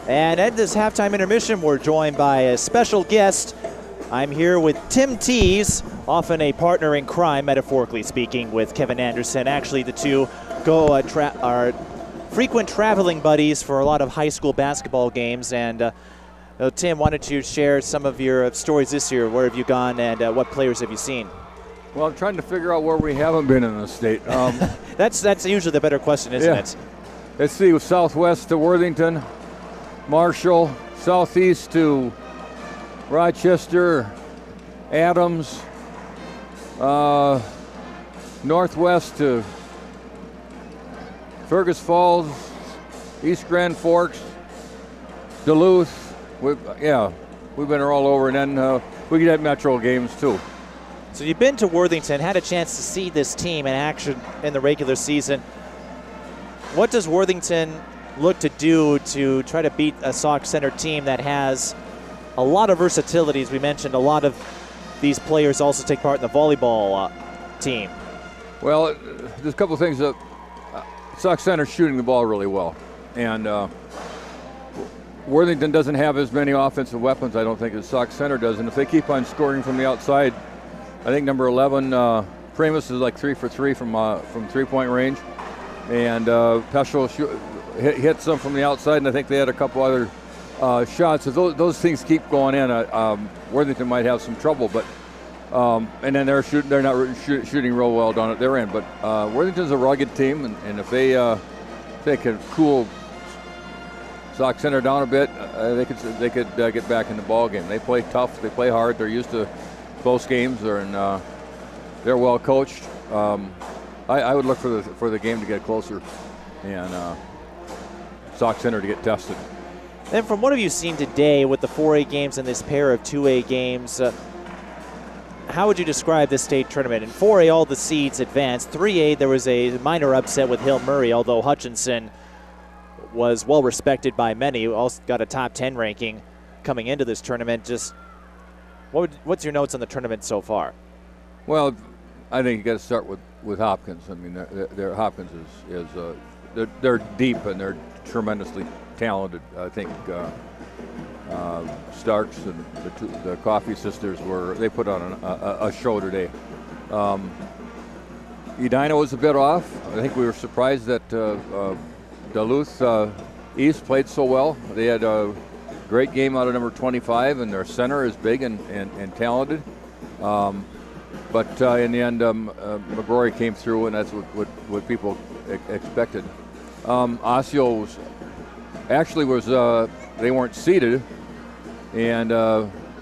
And at this halftime intermission, we're joined by a special guest. I'm here with Tim Tees, often a partner in crime, metaphorically speaking, with Kevin Anderson. Actually, the two are frequent traveling buddies for a lot of high school basketball games. And Tim, why don't you share some of your stories this year? Where have you gone, and what players have you seen? Well, I'm trying to figure out where we haven't been in the state. That's usually the better question, isn't it? Let's see, southwest to Worthington, Marshall, southeast to Rochester, Adams, northwest to Fergus Falls, East Grand Forks, Duluth. We've been all over, and then we get Metro games too. So you've been to Worthington, had a chance to see this team in action in the regular season. What does Worthington look to do to try to beat a Sauk Centre team that has a lot of versatility? As we mentioned, a lot of these players also take part in the volleyball team. Well, there's a couple of things. Sauk Centre shooting the ball really well, and Worthington doesn't have as many offensive weapons, I don't think, as Sauk Centre does. And if they keep on scoring from the outside, I think number 11, Primus, is like 3 for 3 from three-point range. And Peschel hit some from the outside, and I think they had a couple other shots. If those things keep going in, Worthington might have some trouble. But and then they're not shooting real well down at their end. But Worthington's a rugged team, and if they could cool Sauk Centre down a bit, they could get back in the ball game. They play tough, they play hard, they're used to close games, they're well coached. I would look for the game to get closer, and Sauk Centre to get tested. And from what have you seen today with the 4A games and this pair of 2A games, how would you describe this state tournament? In 4A, all the seeds advanced. 3A, there was a minor upset with Hill Murray, although Hutchinson was well respected by many. Also got a top 10 ranking coming into this tournament. Just what's your notes on the tournament so far? Well, I think you got to start with Hopkins. I mean, Hopkins is they're deep and they're tremendously talented. I think Starks and the Coffey sisters they put on a show today. Edina was a bit off. I think we were surprised that Duluth East played so well. They had Great game out of number 25, and their center is big and talented. But in the end, McGrory came through, and that's what people expected. Osseo they weren't seeded, and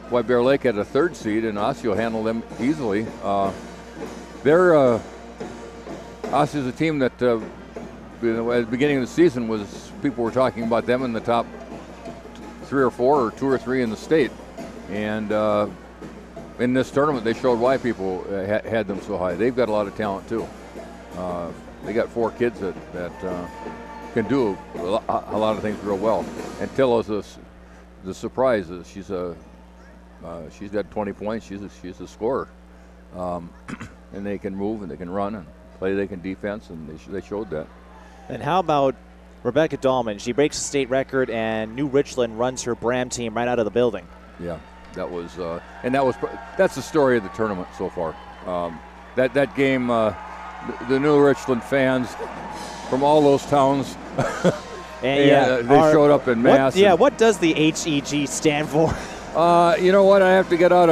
White Bear Lake had a 3rd seed, and Osseo handled them easily. Osseo's a team that at the beginning of the season people were talking about them in the top 3 or 4 or 2 or 3 in the state, and in this tournament they showed why people had them so high. They've got a lot of talent too. They got 4 kids that can do a lot of things real well. And Tillo's the surprise. She's got 20 points. She's a scorer, and they can move and they can run and play. They can defense, and they showed that. And how about Rebecca Dahlman? She breaks the state record, and New Richland runs her Bram team right out of the building. Yeah, that's the story of the tournament so far. That game, the New Richland fans from all those towns, and they showed up in mass. What does the HEG stand for? You know what? I'd have to get an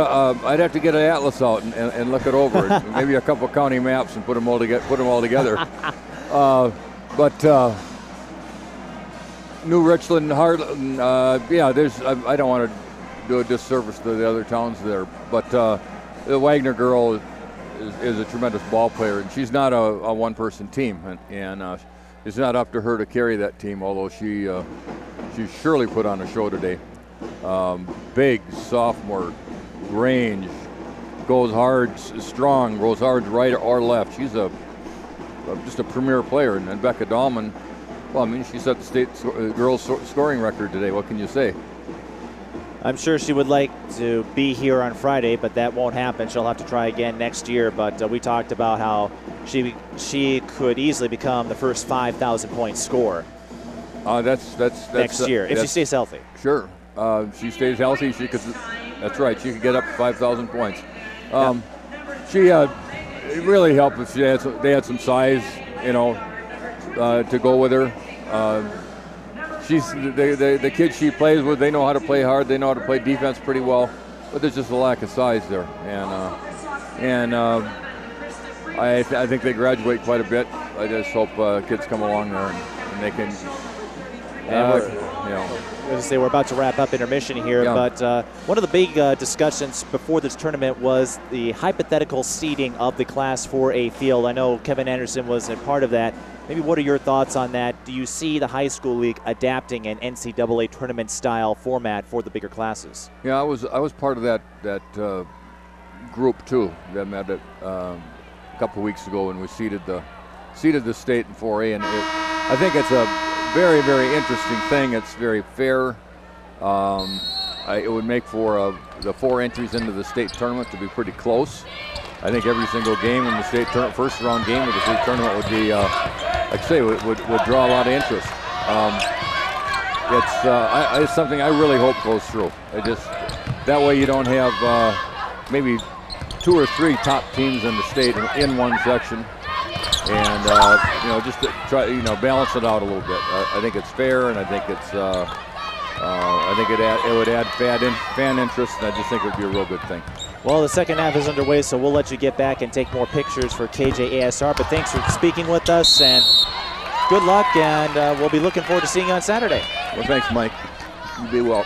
atlas out and look it over. Maybe a couple county maps and put them all together. But New Richland, Harlan, I don't want to do a disservice to the other towns there, but the Wagner girl is a tremendous ball player, and she's not a one-person team, and it's not up to her to carry that team, although she surely put on a show today. Big sophomore, range, goes hard, strong, goes hard right or left. She's just a premier player. And Becca Dahlman, she set the state girls scoring record today. What can you say? I'm sure she would like to be here on Friday, but that won't happen. She'll have to try again next year. But we talked about how she could easily become the first 5,000 point scorer. That's next year if she stays healthy. Sure. She stays healthy, she could. That's right. She could get up to 5,000 points. It really helped if they had some size, to go with her. She's the kids she plays with. They know how to play hard. They know how to play defense pretty well, but there's just a lack of size there. And I think they graduate quite a bit. I just hope kids come along there and they can. We're about to wrap up intermission here, but one of the big discussions before this tournament was the hypothetical seeding of the Class 4A field. I know Kevin Anderson was a part of that. Maybe what are your thoughts on that? Do you see the high school league adapting an NCAA tournament style format for the bigger classes? Yeah, I was part of that group too. That met a couple of weeks ago when we seeded the state in 4A, and I think it's a very, very interesting thing. It's very fair. It would make for the 4 entries into the state tournament to be pretty close. I think every single game in the state first round game of the state tournament would be, would draw a lot of interest. It's something I really hope goes through. That way you don't have maybe 2 or 3 top teams in the state in one section. And just to try, balance it out a little bit. I think it's fair, and I think it's, it would add fan interest, and I just think it would be a real good thing. Well, the second half is underway, so we'll let you get back and take more pictures for KJASR. But thanks for speaking with us, and good luck, and we'll be looking forward to seeing you on Saturday. Well, thanks, Mike. You be well.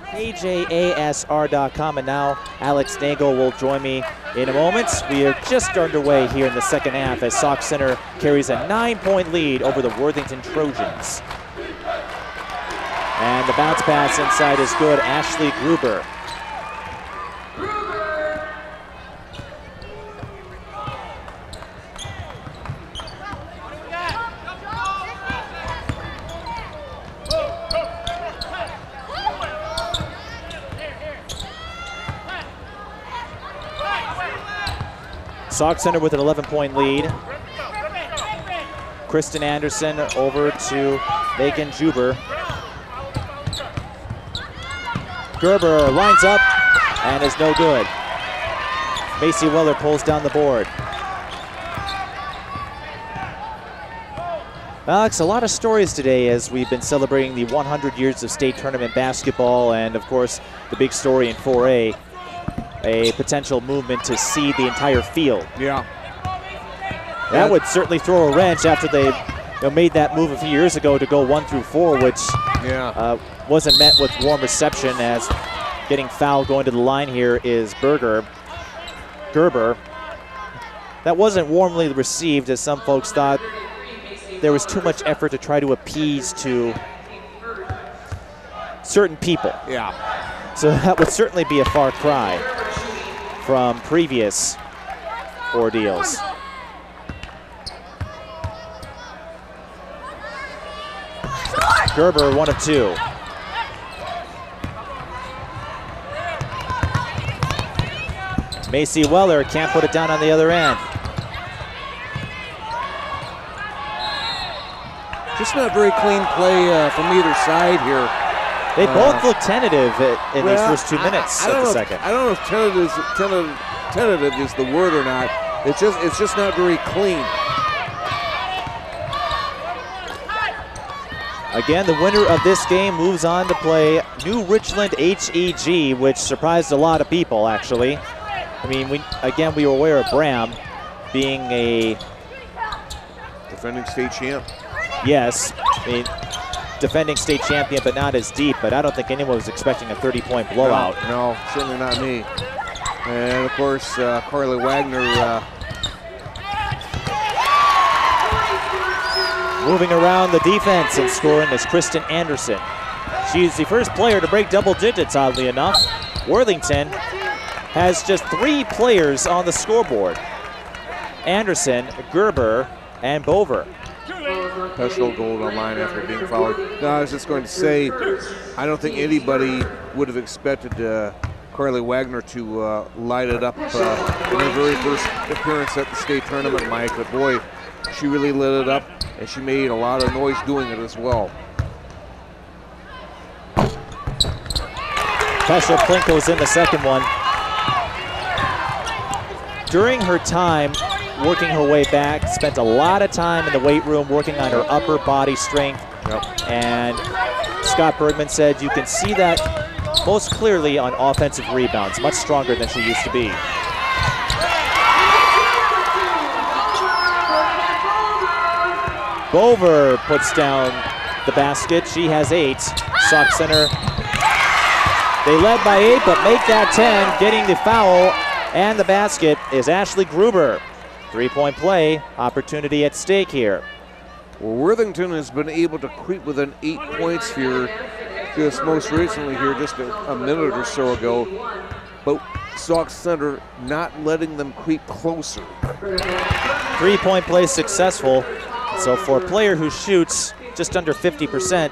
KJASR.com, and now Alex Nagel will join me in a moment. We are just underway here in the second half as Sauk Centre carries a 9-point lead over the Worthington Trojans. And the bounce pass inside is good. Ashley Gruber. Sauk Centre with an 11-point lead. Kristen Anderson over to Megan Juber. Gerber lines up and is no good. Macy Weller pulls down the board. Alex, a lot of stories today as we've been celebrating the 100 years of state tournament basketball, and of course the big story in 4A, a potential movement to seed the entire field. Yeah. That would certainly throw a wrench after they made that move a few years ago to go 1 through 4, which wasn't met with warm reception, as getting fouled going to the line here is Gerber. That wasn't warmly received, as some folks thought there was too much effort to try to appease to certain people. Yeah. So that would certainly be a far cry from previous ordeals. Gerber, 1 of 2. Macy Weller can't put it down on the other end. Just not very clean play from either side here. They both look tentative in these first 2 minutes of the second. I don't know if tentative is the word or not. It's just not very clean. Again, the winner of this game moves on to play New Richland HEG, which surprised a lot of people, actually. I mean, we were aware of Bram being a defending state champ. Yes, I mean, defending state champion, but not as deep. But I don't think anyone was expecting a 30-point blowout. No, certainly not me. And of course, Carly Wagner moving around the defense and scoring is Kristen Anderson. She's the first player to break double digits, oddly enough. Worthington has just 3 players on the scoreboard: Anderson, Gerber, and Bover. Peschel goal on line after being fouled. No, I was just going to say, I don't think anybody would have expected Carly Wagner to light it up in her very first appearance at the state tournament, Mike. But boy, she really lit it up, and she made a lot of noise doing it as well. Peschel Plinko's in the second one. During her time working her way back, spent a lot of time in the weight room working on her upper body strength. And Scott Bergman said you can see that most clearly on offensive rebounds, much stronger than she used to be. Bover puts down the basket. She has 8. Sauk Centre, they led by 8, but make that 10. Getting the foul and the basket is Ashley Gruber. 3-point play, opportunity at stake here. Well, Worthington has been able to creep within 8 points here, just most recently here, just a minute or so ago. But Sauk Centre not letting them creep closer. 3-point play successful. So for a player who shoots just under 50%,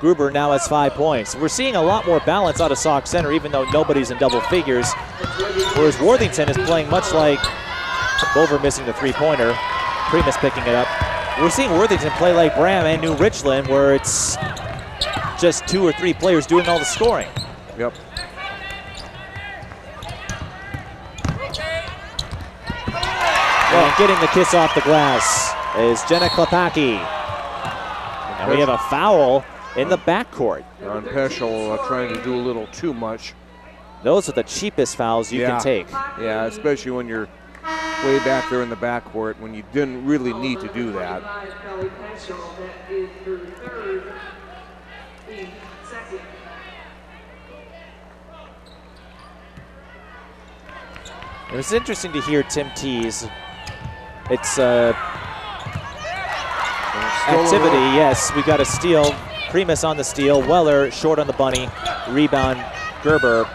Gruber now has 5 points. We're seeing a lot more balance out of Sauk Centre, even though nobody's in double figures. Whereas Worthington is playing much like Bover, missing the 3-pointer. Primus picking it up. We're seeing Worthington play like Bram and New Richland, where it's just 2 or 3 players doing all the scoring. Yep. And getting the kiss off the glass is Jenna Klepacki. And we have a foul in the backcourt. On Peschel trying to do a little too much. Those are the cheapest fouls you can take. Yeah, especially when you're way back there in the backcourt when you didn't really need to do that. It was interesting to hear Tim tease. It's activity, yes. We got a steal. Primus on the steal. Weller short on the bunny. Rebound, Gerber.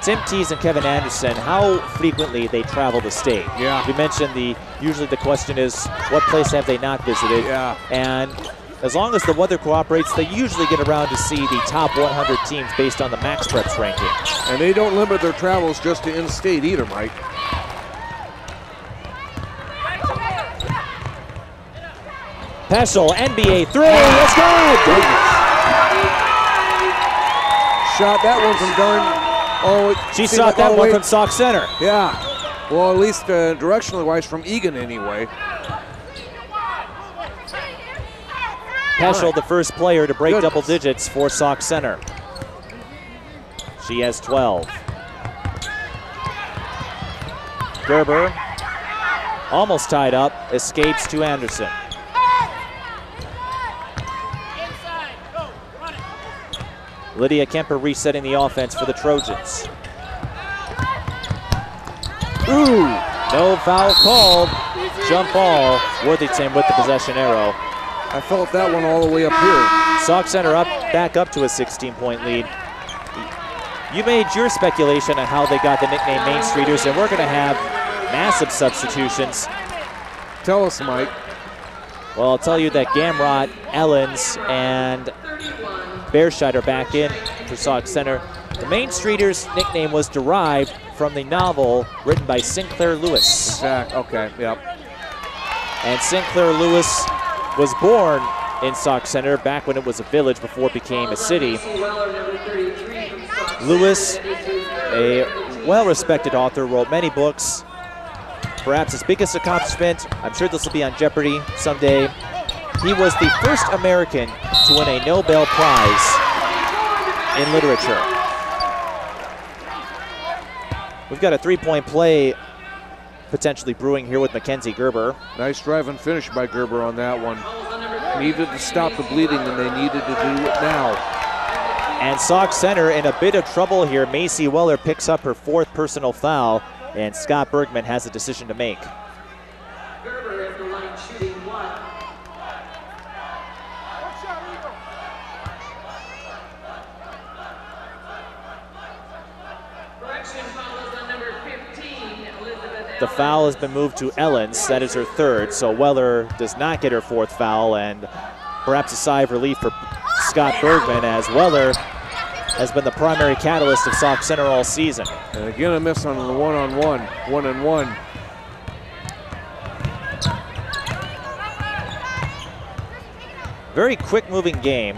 Tim Tees and Kevin Anderson, how frequently they travel the state. Yeah. You mentioned usually the question is, what place have they not visited? Yeah. And as long as the weather cooperates, they usually get around to see the top 100 teams based on the Max Preps ranking. And they don't limit their travels just to in-state either, Mike. Peschel, NBA 3, it's good! Shot that one from darn. Oh, she shot that one from Sauk Centre. Yeah. Well, at least directionally wise from Egan anyway. Peschel, the first player to break double digits for Sauk Centre. She has 12. Gerber, almost tied up, escapes to Anderson. Lydia Kemper resetting the offense for the Trojans. Ooh, no foul called. Jump ball, Worthington with the possession arrow. I felt that one all the way up here. Sauk Centre back up to a 16-point lead. You made your speculation on how they got the nickname Main Streeters, and we're going to have massive substitutions. Tell us, Mike. Well, I'll tell you that Gamrot, Ellens, and Bearscheid are back in for Sauk Centre. The Main Streeters nickname was derived from the novel written by Sinclair Lewis. Exactly. Okay, yep. And Sinclair Lewis was born in Sauk Centre back when it was a village before it became a city. Lewis, a well-respected author, wrote many books. Perhaps his biggest accomplishment, I'm sure this will be on Jeopardy someday, he was the first American to win a Nobel Prize in literature. We've got a three-point play potentially brewing here with Mackenzie Gerber. Nice drive and finish by Gerber on that one. Needed to stop the bleeding, and they needed to do it now. And Sauk Centre in a bit of trouble here. Macy Weller picks up her 4th personal foul, and Scott Bergman has a decision to make. Gerber at the line shooting 1. Correction follows on number 15, Elizabeth. The foul has been moved to Ellens. That is her 3rd, so Weller does not get her 4th foul, and perhaps a sigh of relief for Scott Bergman, as Weller has been the primary catalyst of Sauk Centre all season. And again, a miss on the one-on-one, 1-and-1. Very quick moving game,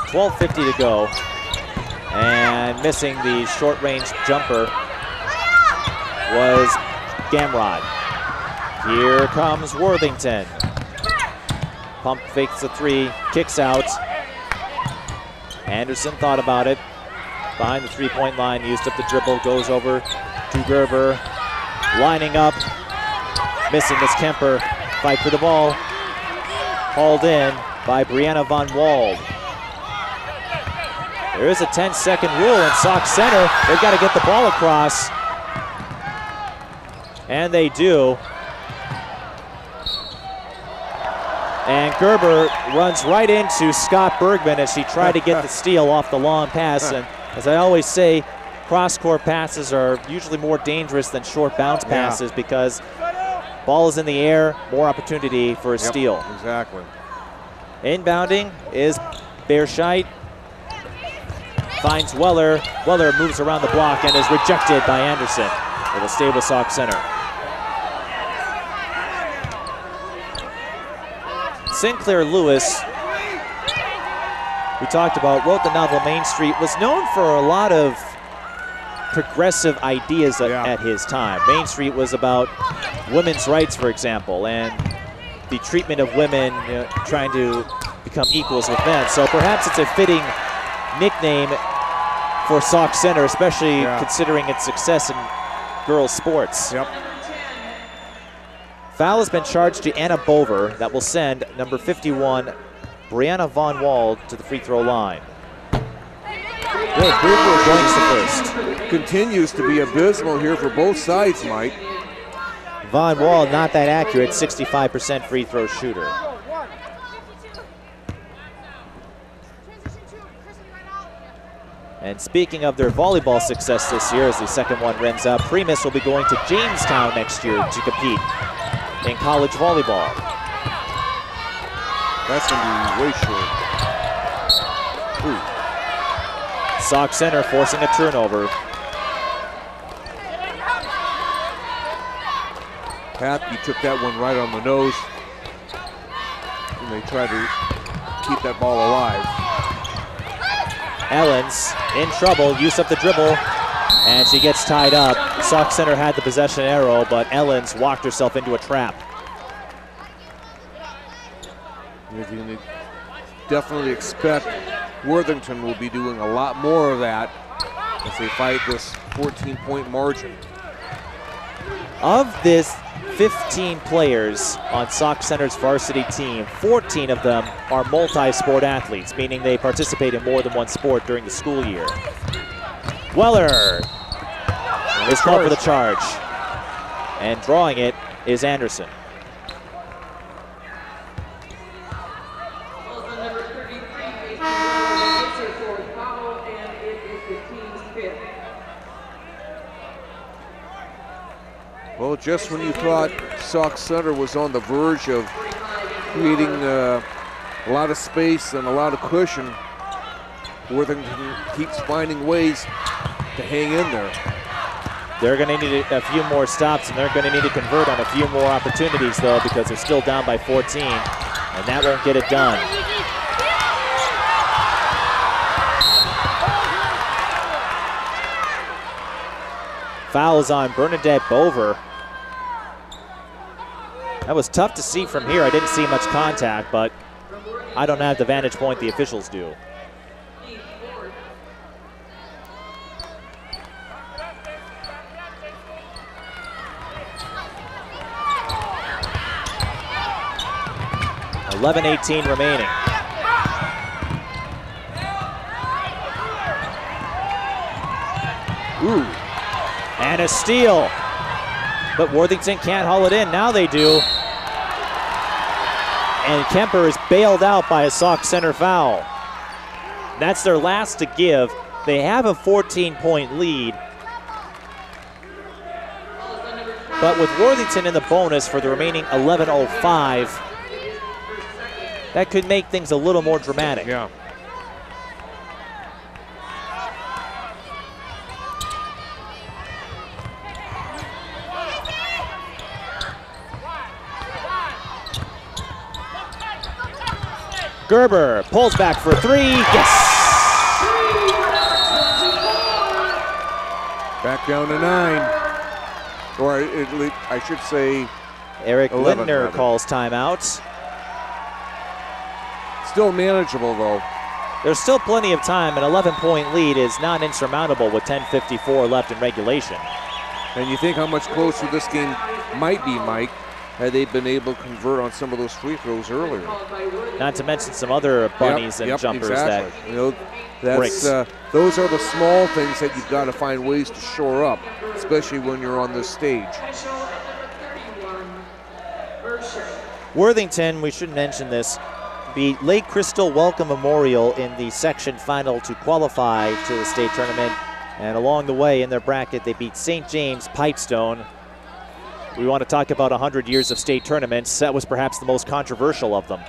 12:50 to go. And missing the short range jumper was Gamrod. Here comes Worthington. Pump fakes the 3, kicks out. Anderson thought about it. Behind the 3-point line, used up the dribble, goes over to Gerber. Lining up, missing this Kemper. Fight for the ball. Hauled in by Brianna Von Wald. There is a 10-second rule in Sauk Centre. They've got to get the ball across. And they do. And Gerber runs right into Scott Bergman as she tried to get the steal off the long pass. And as I always say, cross-court passes are usually more dangerous than short bounce passes because ball is in the air, more opportunity for a steal. Exactly. Inbounding is Bearscheid. Finds Weller. Weller moves around the block and is rejected by Anderson. It will stay with Sauk Centre. Sinclair Lewis, we talked about, wrote the novel Main Street, was known for a lot of progressive ideas at his time. Main Street was about women's rights, for example, and the treatment of women trying to become equals with men. So perhaps it's a fitting nickname for Sauk Centre, especially considering its success in girls' sports. Yep. Foul has been charged to Anna Bover. That will send number 51, Brianna Von Wald, to the free throw line. Boy, Bover points the first. Continues to be abysmal here for both sides, Mike. Von Wald not that accurate, 65% free throw shooter. And speaking of their volleyball success this year, as the second one runs up, Primus will be going to Jamestown next year to compete in college volleyball. That's going to be way short. Ooh. Sauk Centre forcing a turnover. Pathke took that one right on the nose. And they try to keep that ball alive. Ellens in trouble, use of the dribble, and she gets tied up. Sauk Centre had the possession arrow, but Ellens walked herself into a trap. definitely expect Worthington will be doing a lot more of that as they fight this 14-point margin. Of this 15 players on Sauk Center's varsity team, 14 of them are multi-sport athletes, meaning they participate in more than one sport during the school year. Weller is called for the charge, and drawing it is Anderson. Well, just when you thought Sauk Centre was on the verge of creating a lot of space and a lot of cushion, Worthington keeps finding ways to hang in there. They're going to need a few more stops, and they're going to need to convert on a few more opportunities, though, because they're still down by 14, and that won't get it done. Fouls on Bernadette Bover. That was tough to see from here. I didn't see much contact, but I don't have the vantage point the officials do. .11:18 remaining. Ooh. And a steal. But Worthington can't haul it in. Now they do. And Kemper is bailed out by a Sauk Centre foul. That's their last to give. They have a 14-point lead. But with Worthington in the bonus for the remaining 11:05, that could make things a little more dramatic. Yeah. Gerber pulls back for three. Yes! Back down to 9. Or I should say Eric 11, Lindner rather. calls timeout. Still manageable, though. There's still plenty of time. An 11-point lead is not insurmountable with 10:54 left in regulation. And you think how much closer this game might be, Mike, had they been able to convert on some of those free throws earlier. Not to mention some other bunnies and jumpers exactly. that You know, that's those are the small things that you've got to find ways to shore up, especially when you're on this stage. Worthington, we should mention this, beat Lake Crystal Welcome Memorial in the section final to qualify to the state tournament. And along the way in their bracket, they beat St. James Pipestone. We want to talk about 100 years of state tournaments. That was perhaps the most controversial of them.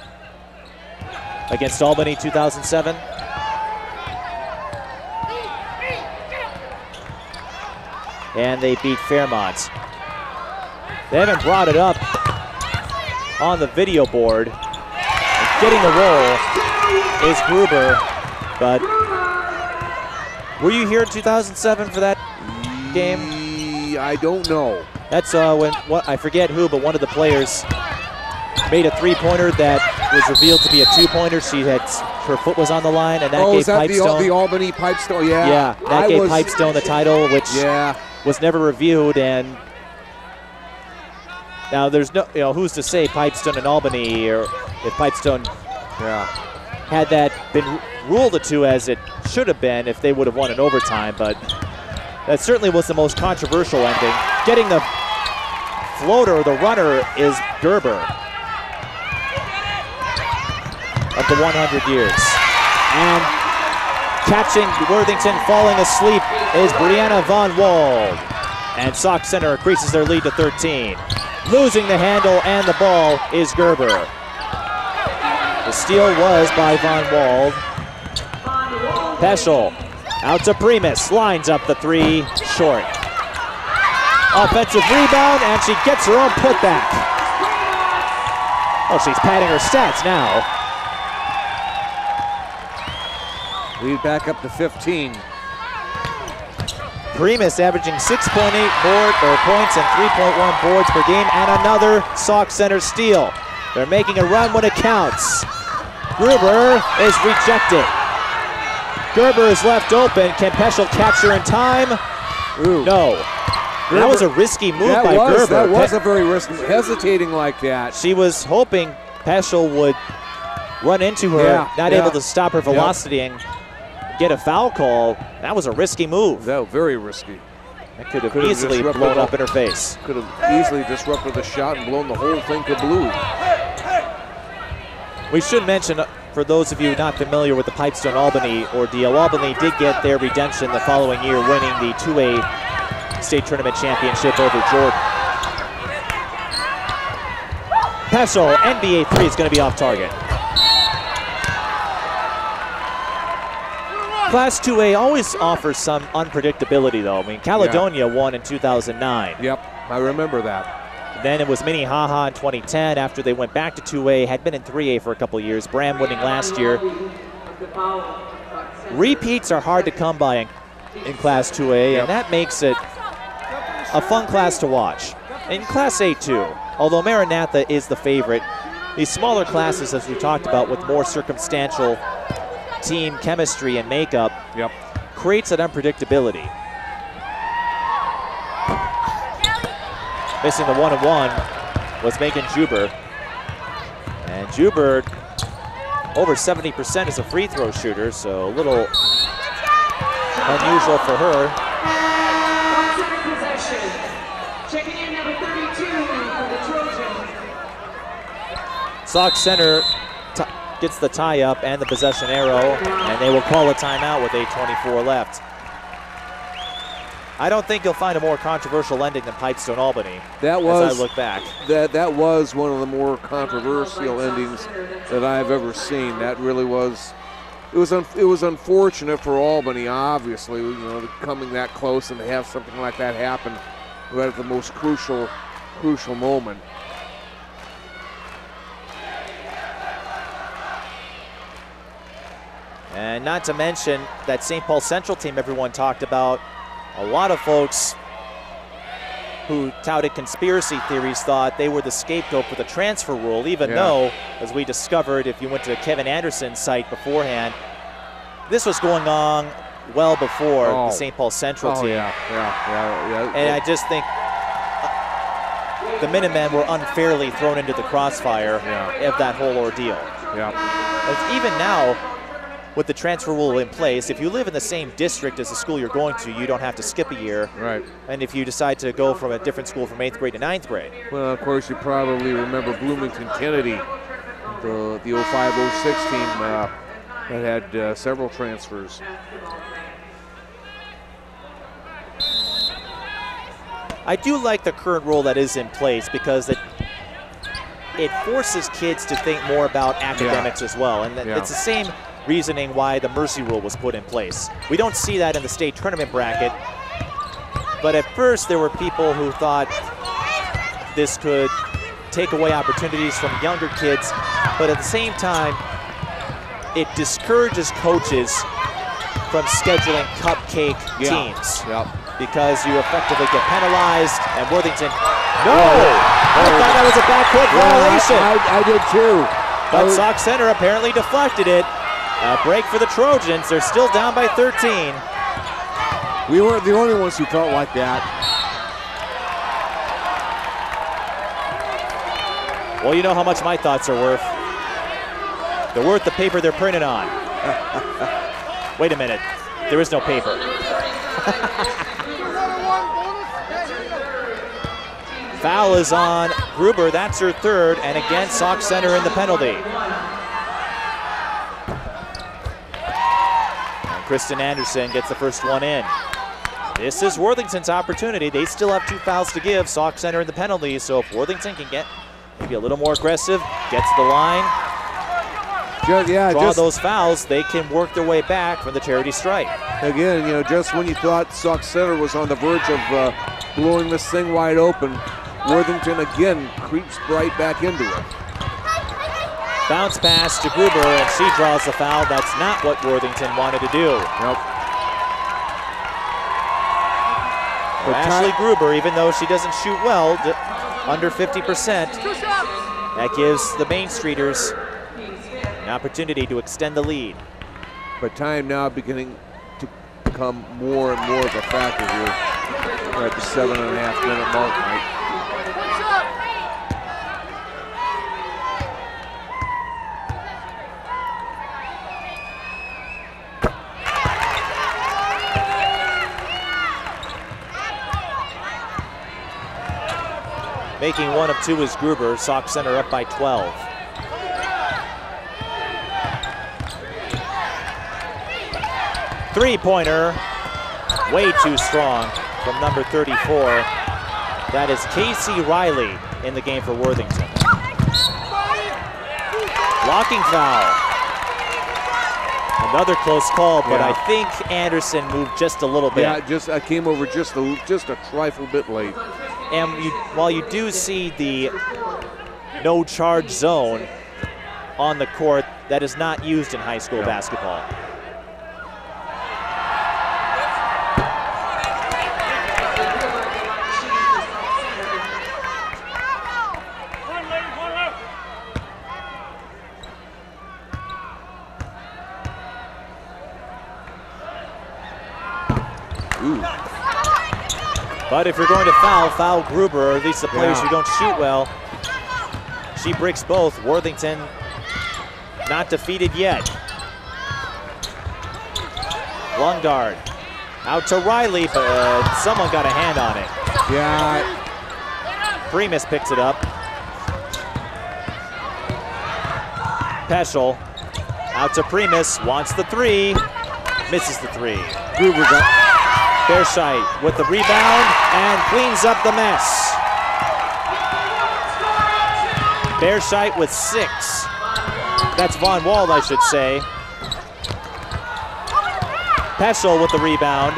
Against Albany 2007. And they beat Fairmont. They haven't brought it up on the video board. And getting the roll is Gruber, but were you here in 2007 for that game? I don't know. That's when, I forget who, but one of the players made a three-pointer that was revealed to be a two-pointer. Her foot was on the line, and that gave Pipestone. The Albany Pipestone? Yeah. Yeah, that gave Pipestone the title, which was never reviewed. And now there's no, who's to say Pipestone and Albany, or if Pipestone had that been ruled a two as it should have been, if they would have won in overtime, but that certainly was the most controversial ending. Getting the floater, the runner, is Gerber of the 100 years. And catching Worthington falling asleep is Brianna Von Wald. And Sauk Centre increases their lead to 13. Losing the handle and the ball is Gerber. The steal was by Von Wald. Peschel out to Primus, lines up the three, short. Offensive rebound, and she gets her own putback. Oh, she's padding her stats now. Lead back up to 15. Primus averaging 6.8 points and 3.1 boards per game, and another Sauk Centre steal. They're making a run when it counts. Gruber is rejected. Gerber is left open. Can Peschel capture in time? Ooh. No. Gerber, that was a risky move by Gerber. That was a very risky, hesitating like that. She was hoping Peschel would run into her, not able to stop her velocity and get a foul call. That was a risky move. That was very risky. That could have easily blown up in her face. Could have easily disrupted the shot and blown the whole thing kablooey. We should mention, for those of you not familiar with the Pipestone Albany ordeal, Albany did get their redemption the following year, winning the 2A state tournament championship over Jordan. Peschel, NBA 3 is going to be off target. Class 2A always offers some unpredictability, though. I mean, Caledonia won in 2009. Yep, I remember that. Then it was Minnehaha in 2010 after they went back to 2A, had been in 3A for a couple of years. Bram winning last year. Repeats are hard to come by in Class 2A, and that makes it a fun class to watch. In Class A too, although Maranatha is the favorite, these smaller classes, as we talked about, with more circumstantial team chemistry and makeup, creates that unpredictability. Missing the 1-1 was Megan Juber. And Juber, over 70% as a free throw shooter, so a little unusual for her. Checking in number 32 for the Trojans. Sauk Centre gets the tie up and the possession arrow, and they will call a timeout with 8:24 left. I don't think you'll find a more controversial ending than Pipestone Albany. As I look back. That was one of the more controversial endings that I've ever seen. That really was. It was unfortunate for Albany, obviously, coming that close and to have something like that happen right at the most crucial moment. And not to mention that St. Paul Central team everyone talked about. A lot of folks who touted conspiracy theories thought they were the scapegoat for the transfer rule, even though, as we discovered, if you went to Kevin Anderson's site beforehand, this was going on well before the St. Paul Central team. And I just think the Minutemen were unfairly thrown into the crossfire of that whole ordeal. Even now, with the transfer rule in place, if you live in the same district as the school you're going to, you don't have to skip a year. Right. And if you decide to go from a different school from 8th grade to 9th grade. Well, of course, you probably remember Bloomington Kennedy, the 05-06 team that had several transfers. I do like the current rule that is in place because it forces kids to think more about academics as well. And it's the same reasoning why the mercy rule was put in place. We don't see that in the state tournament bracket, but at first there were people who thought this could take away opportunities from younger kids, but at the same time, it discourages coaches from scheduling cupcake teams because you effectively get penalized, and Worthington, I thought that was a backcourt violation. I did too. But Sauk Centre apparently deflected it. A break for the Trojans. They're still down by 13. We weren't the only ones who felt like that. Well, you know how much my thoughts are worth. They're worth the paper they're printed on. Wait a minute. There is no paper. Foul is on Gruber. That's her third. And again, Sauk Centre in the penalty. Kristen Anderson gets the first one in. This is Worthington's opportunity. They still have 2 fouls to give. Sauk Centre in the penalty, so if Worthington can get maybe a little more aggressive, get to the line, draw those fouls, they can work their way back from the charity stripe. Again, just when you thought Sauk Centre was on the verge of blowing this thing wide open, Worthington again creeps right back into it. Bounce pass to Gruber, and she draws the foul. That's not what Worthington wanted to do. Nope. Ashley Gruber, even though she doesn't shoot well, under 50%, that gives the Main Streeters an opportunity to extend the lead. But time now beginning to become more and more of a factor here. We're at the 7.5-minute mark, Mike. Making one of two is Gruber. Sauk Centre up by 12. Three-pointer, way too strong from number 34. That is Casey Riley in the game for Worthington. Blocking foul. Another close call, but I think Anderson moved just a little bit. Yeah, I came over just a trifle bit late. And while you do see the no charge zone on the court, that is not used in high school basketball. Ooh. But if you're going to foul Gruber, or at least the players who don't shoot well. She breaks both. Worthington not defeated yet. Lundgaard out to Riley, but someone got a hand on it. Yeah. Primus picks it up. Peschel out to Primus, wants the three, misses the three. Gruber got Bearscheidt with the rebound and cleans up the mess. Bearscheidt with 6. That's Von Wald, I should say. Peschel with the rebound.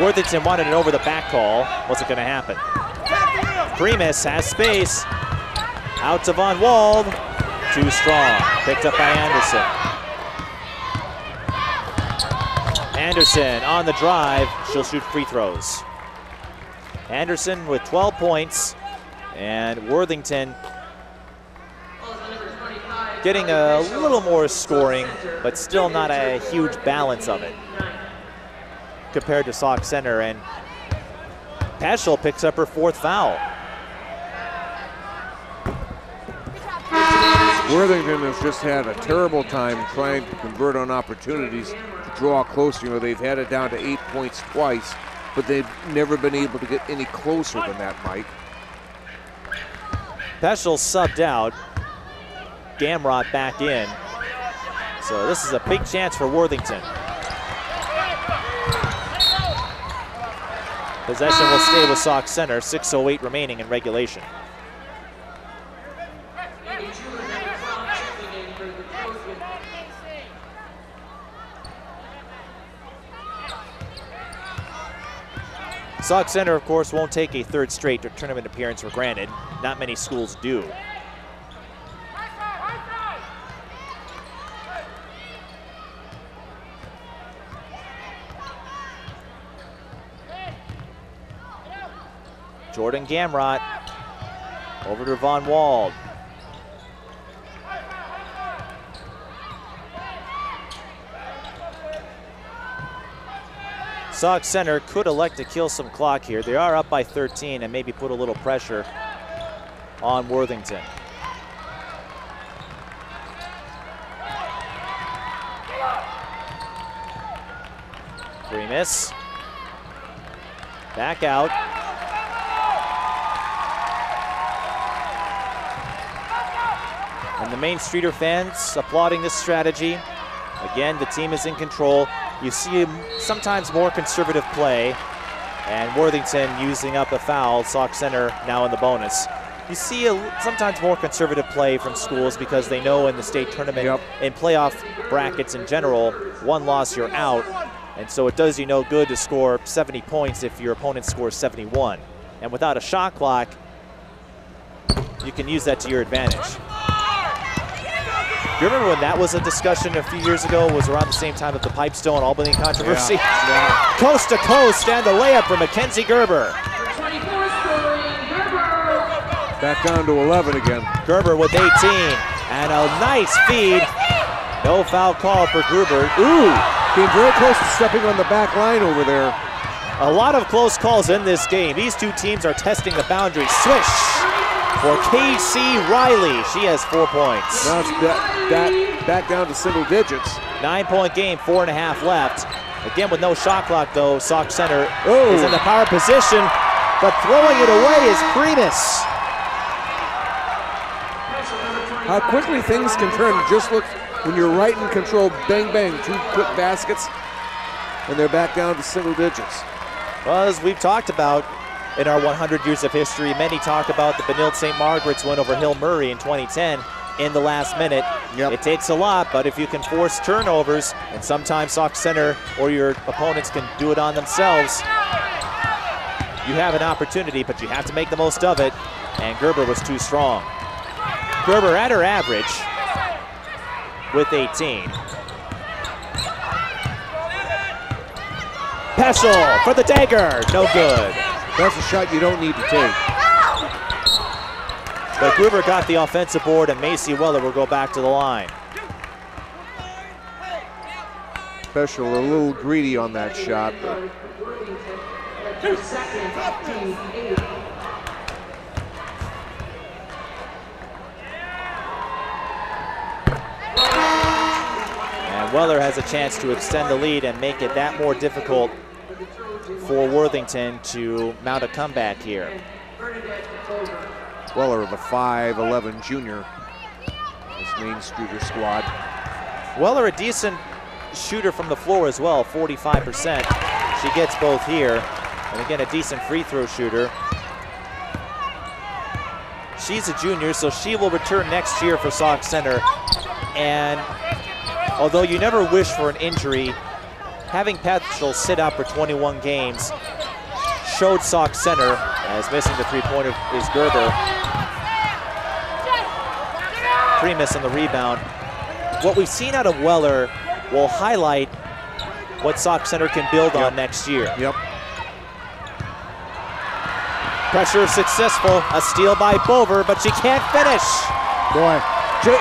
Worthington wanted an over the back call. Wasn't going to happen. Primus has space. Out to Von Wald. Too strong. Picked up by Anderson. Anderson on the drive. She'll shoot free throws. Anderson with 12 points. And Worthington getting a little more scoring, but still not a huge balance of it compared to Sauk Centre. And Peschel picks up her 4th foul. Worthington has just had a terrible time trying to convert on opportunities to draw closer. You know, they've had it down to 8 points twice, but they've never been able to get any closer than that, Mike. Peschel subbed out. Gamrot back in. So this is a big chance for Worthington. Possession will stay with Sauk Centre. 6:08 remaining in regulation. Sauk Centre, of course, won't take a 3rd straight tournament appearance for granted. Not many schools do. Jordan Gamrot over to Von Wald. Sauk Centre could elect to kill some clock here. They are up by 13 and maybe put a little pressure on Worthington. Primus. Back out. And the Main Streeter fans applauding this strategy. Again, the team is in control. You see sometimes more conservative play, and Worthington using up a foul. Sauk Centre now in the bonus. You see sometimes more conservative play from schools because they know in the state tournament, in playoff brackets in general, 1 loss, you're out. And so it does you no good to score 70 points if your opponent scores 71. And without a shot clock, you can use that to your advantage. Do you remember when that was a discussion a few years ago? It was around the same time of the Pipestone Albany controversy. Yeah. Coast to coast and the layup for Mackenzie Gerber. Back down to 11 again. Gerber with 18 And a nice feed. No foul call for Gruber. Ooh, came very close to stepping on the back line over there. A lot of close calls in this game. These two teams are testing the boundary. Swish for Casey Riley. She has 4 points. Now it's back down to single digits. 9-point game, 4.5 left. Again, with no shot clock, though, Sauk Centre is in the power position, but throwing it away is Primus. How quickly things can turn. Just look, when you're right in control, bang, bang, 2 quick baskets, and they're back down to single digits. Well, as we've talked about in our 100 years of history, many talk about the Benilde St. Margaret's win over Hill Murray in 2010 in the last minute. Yep. It takes a lot, but if you can force turnovers, and sometimes Sauk Centre or your opponents can do it on themselves, you have an opportunity, but you have to make the most of it, and Gerber was too strong. Gerber at her average with 18. Peschel for the dagger, no good. That's a shot you don't need to take. But Gruber got the offensive board, and Macy Weller will go back to the line. Special, a little greedy on that shot. And Weller has a chance to extend the lead and make it that more difficult for Worthington to mount a comeback here. Weller, the 5'11" junior, this Main Streeter squad. Weller, a decent shooter from the floor as well, 45%. She gets both here. And again, a decent free throw shooter. She's a junior, so she will return next year for Sauk Centre. And although you never wish for an injury, having Peschel sit out for 21 games showed Sauk Centre, as missing the three-pointer is Gerber. Primus on the rebound. What we've seen out of Weller will highlight what Sauk Centre can build on next year. Yep. Pressure successful, a steal by Bover, but she can't finish. Boy,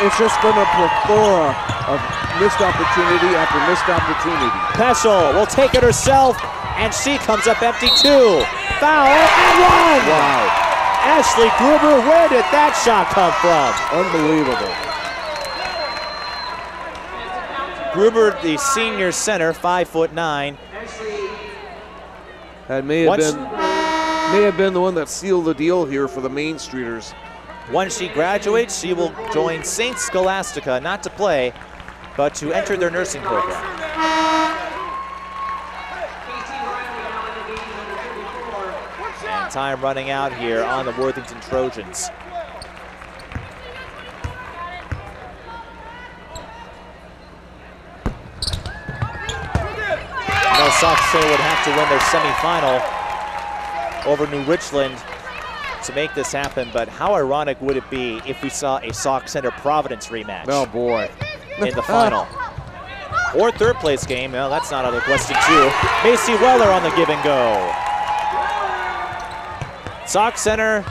it's just been a plethora of missed opportunity after missed opportunity. Peschel will take it herself, and she comes up empty too. Foul and one! Wow. Ashley Gruber, where did that shot come from? Unbelievable. Gruber, the senior center, 5'9". That may have been the one that sealed the deal here for the Main Streeters. Once she graduates, she will join St. Scholastica, not to play, but to enter their nursing program. And time running out here on the Worthington Trojans. Sauk Centre would have to win their semifinal over New Richland to make this happen, but how ironic would it be if we saw a Sauk Centre Providence rematch? Oh boy. In the final. Or third place game, well, that's not out of the question too. Macy Weller on the give and go. Sauk Centre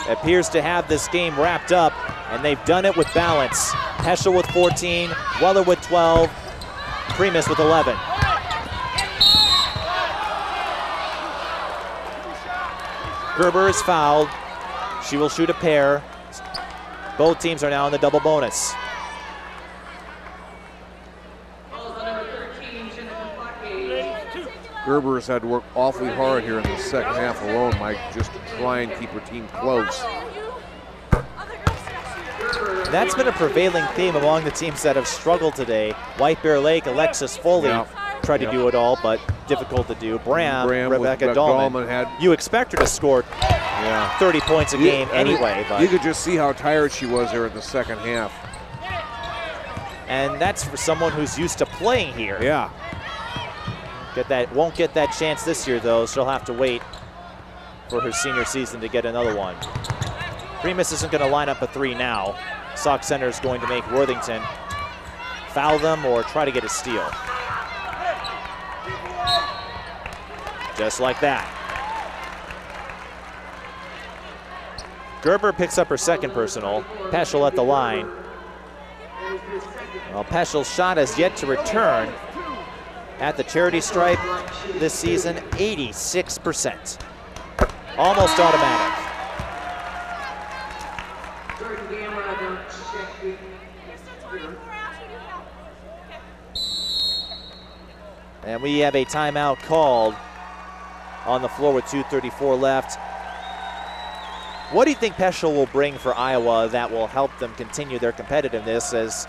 appears to have this game wrapped up, and they've done it with balance. Peschel with 14, Weller with 12, Primus with 11. Gerber is fouled. She will shoot a pair. Both teams are now in the double bonus. Gerber has had to work awfully hard here in the second half alone, Mike, just to try and keep her team close. That's been a prevailing theme among the teams that have struggled today. White Bear Lake, Alexis Foley tried to do it all, but difficult to do. Bram Rebecca Dahlman. You expect her to score 30 points a game anyway. But you could just see how tired she was there in the second half. And that's for someone who's used to playing here. Yeah. Won't get that chance this year, though. She'll have to wait for her senior season to get another one. Primus isn't going to line up a three now. Sauk Centre is going to make Worthington foul them or try to get a steal. Just like that. Gerber picks up her second personal. Peschel at the line. Well, Peschel's shot has yet to return at the charity stripe this season, 86%. Almost automatic. And we have a timeout called on the floor with 2:34 left. What do you think Peschel will bring for Iowa that will help them continue their competitiveness as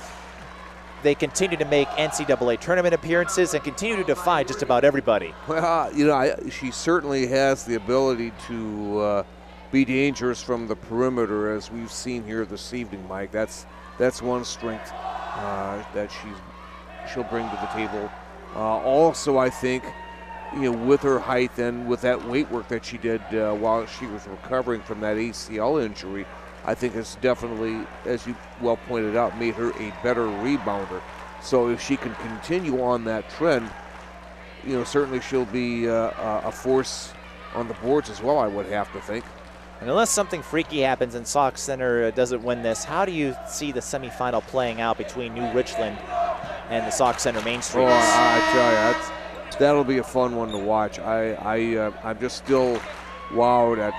they continue to make NCAA tournament appearances and continue to defy just about everybody? Well, you know, she certainly has the ability to be dangerous from the perimeter, as we've seen here this evening, Mike. That's one strength that she'll bring to the table. Also, I think, you know, with her height and with that weight work that she did while she was recovering from that ACL injury, I think it's definitely, as you well pointed out, made her a better rebounder. So if she can continue on that trend, you know, certainly she'll be a force on the boards as well, I would have to think. And unless something freaky happens and Sauk Centre doesn't win this, how do you see the semifinal playing out between New Richland and the Sauk Centre Main Street? Oh, I tell you, that'll be a fun one to watch. I'm just still wowed at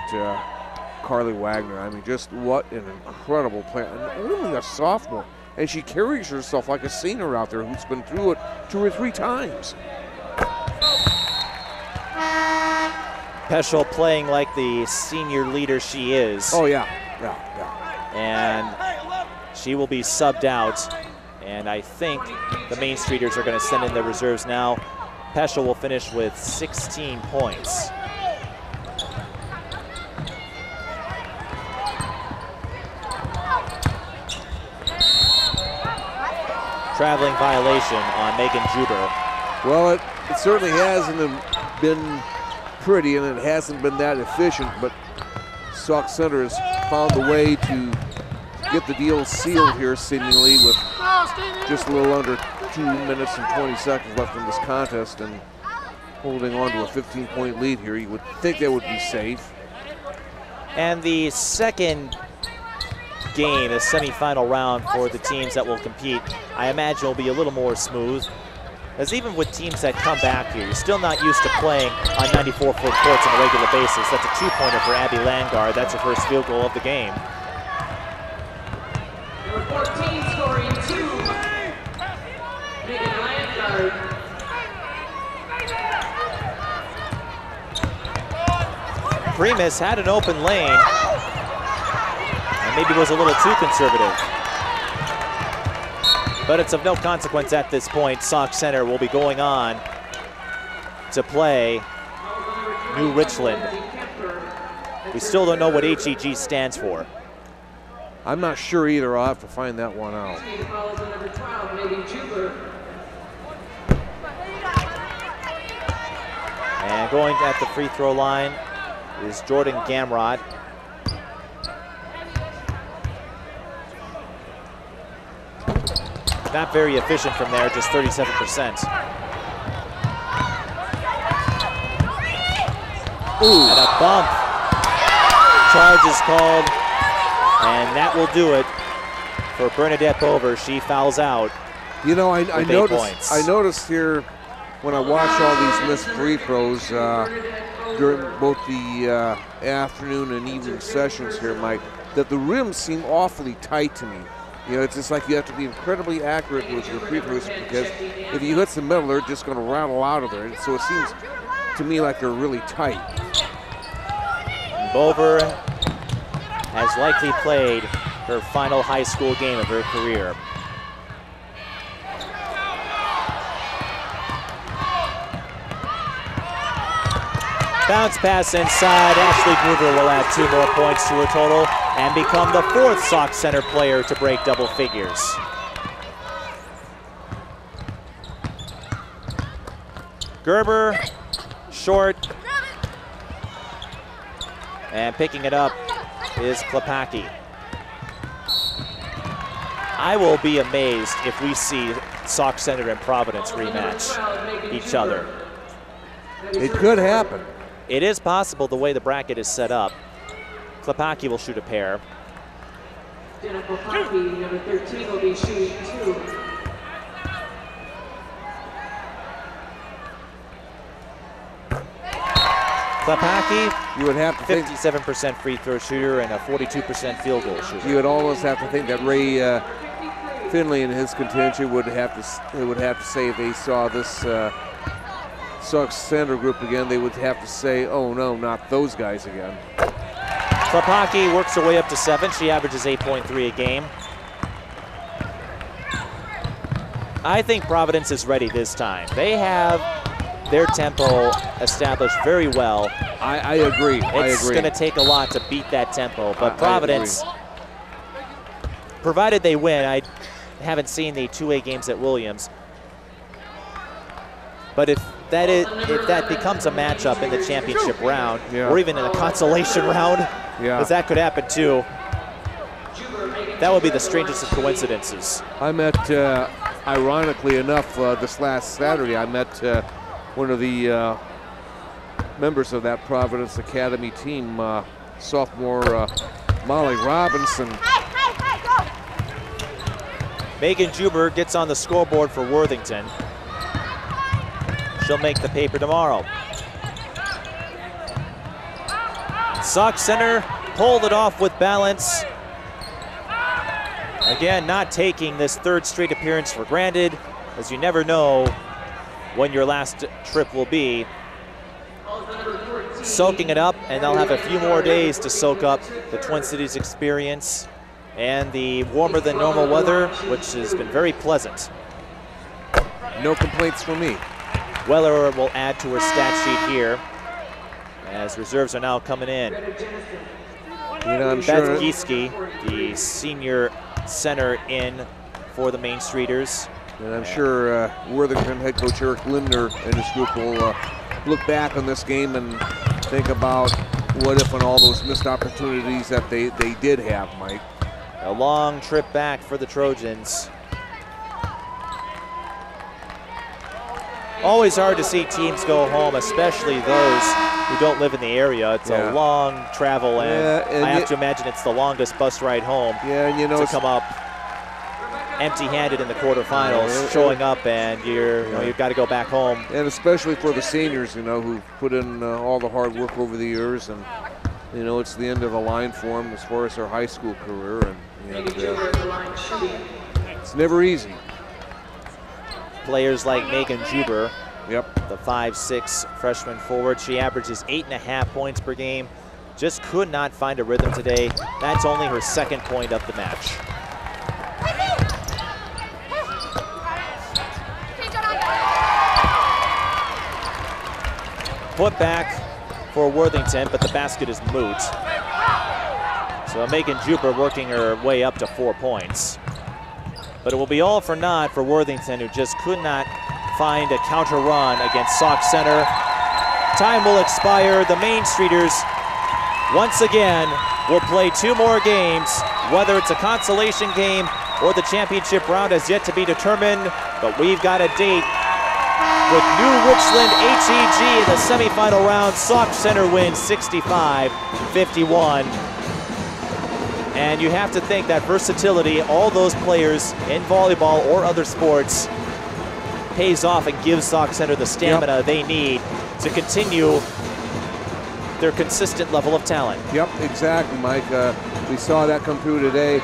Carly Wagner. I mean, just what an incredible player. And only a sophomore. And she carries herself like a senior out there who's been through it 2 or 3 times. Peschel playing like the senior leader she is. Oh, yeah. And she will be subbed out. And I think the Main Streeters are going to send in their reserves now. Peschel will finish with 16 points. Traveling violation on Megan Juber. Well, it certainly hasn't been pretty, and it hasn't been that efficient, but Sauk Centre has found a way to get the deal sealed here, seemingly, with just a little under 2 minutes and 20 seconds left in this contest, and holding on to a 15-point lead here. You would think that would be safe. And the second game, the semifinal round for the teams that will compete, I imagine will be a little more smooth. As even with teams that come back here, you're still not used to playing on 94-foot courts on a regular basis. That's a 2-pointer for Abby Landgard. That's her first field goal of the game. Number 14 scoring 2. Megan Landgard. Primus had an open lane and maybe was a little too conservative. But it's of no consequence at this point. Sauk Centre will be going on to play New Richland. We still don't know what HEG stands for. I'm not sure either. I'll have to find that one out. And going at the free throw line is Jordan Gamrot. Not very efficient from there, just 37%. Ooh. And a bump. Charge is called, and that will do it for Bernadette Bover. She fouls out. You know, I noticed here when I watch all these missed free throws during both the afternoon and evening sessions here, Mike, that the rims seem awfully tight to me. You know, it's just like you have to be incredibly accurate with your free throws, because if you hit the middle, they're just going to rattle out of there. And so it seems to me like they're really tight. Bover has likely played her final high school game of her career. Bounce pass inside. Ashley Gruber will add 2 more points to her total and become the 4th Sauk Centre player to break double figures. Gerber, short. And picking it up is Klepacki. I will be amazed if we see Sauk Centre and Providence rematch each other. It could happen. It is possible the way the bracket is set up. Klepacki will shoot a pair. Jenna Klepacki, number 13, will be shooting 2. Klepacki, You would have to think 57% free throw shooter and a 42% field goal shooter. you would almost have to think that Ray Finley and his contingent would have to say if they saw this Sauk Centre group again, they would have to say, oh no, not those guys again. Klepacki works her way up to 7. She averages 8.3 a game. I think Providence is ready this time. They have their tempo established very well. I agree. It's going to take a lot to beat that tempo, but Providence, provided they win, I haven't seen the 2A games at Williams, but if that becomes a matchup in the championship round, or even in a consolation round, because that could happen too, that would be the strangest of coincidences. I met, ironically enough, this last Saturday, I met one of the members of that Providence Academy team, sophomore Molly Robinson. Megan Juber gets on the scoreboard for Worthington. She'll make the paper tomorrow. Sauk Centre pulled it off with balance. Again, not taking this third straight appearance for granted, as you never know when your last trip will be. Soaking it up, and they'll have a few more days to soak up the Twin Cities experience and the warmer than normal weather, which has been very pleasant. No complaints from me. Weller will add to her stat sheet here, as reserves are now coming in. You know, I'm Beth sure Gieske, the senior center in for the Main Streeters. And I'm sure Worthington head coach Eric Lindner and his group will look back on this game and think about what if and all those missed opportunities that they did have, Mike. A long trip back for the Trojans. Always hard to see teams go home, especially those who don't live in the area. It's a long travel, and I have to imagine it's the longest bus ride home and you know, to come up empty-handed in the quarterfinals, showing up and you've got to go back home. And especially for the seniors, you know, who've put in all the hard work over the years, and you know, it's the end of the line for them as far as their high school career, and it's never easy. Players like Megan Juber, the 5'6" freshman forward, she averages 8.5 points per game. Just could not find a rhythm today. That's only her second point of the match. Put back for Worthington, but the basket is moot. So Megan Juber working her way up to 4 points. But it will be all for naught for Worthington, who just could not find a counter run against Sauk Centre. Time will expire. The Main Streeters, once again, will play 2 more games. Whether it's a consolation game or the championship round has yet to be determined, but we've got a date with New Richland HEG in the semifinal round. Sauk Centre wins 65-51. And you have to think that versatility, all those players in volleyball or other sports, pays off and gives Sauk Centre the stamina they need to continue their consistent level of talent. Yep, exactly, Mike. We saw that come through today,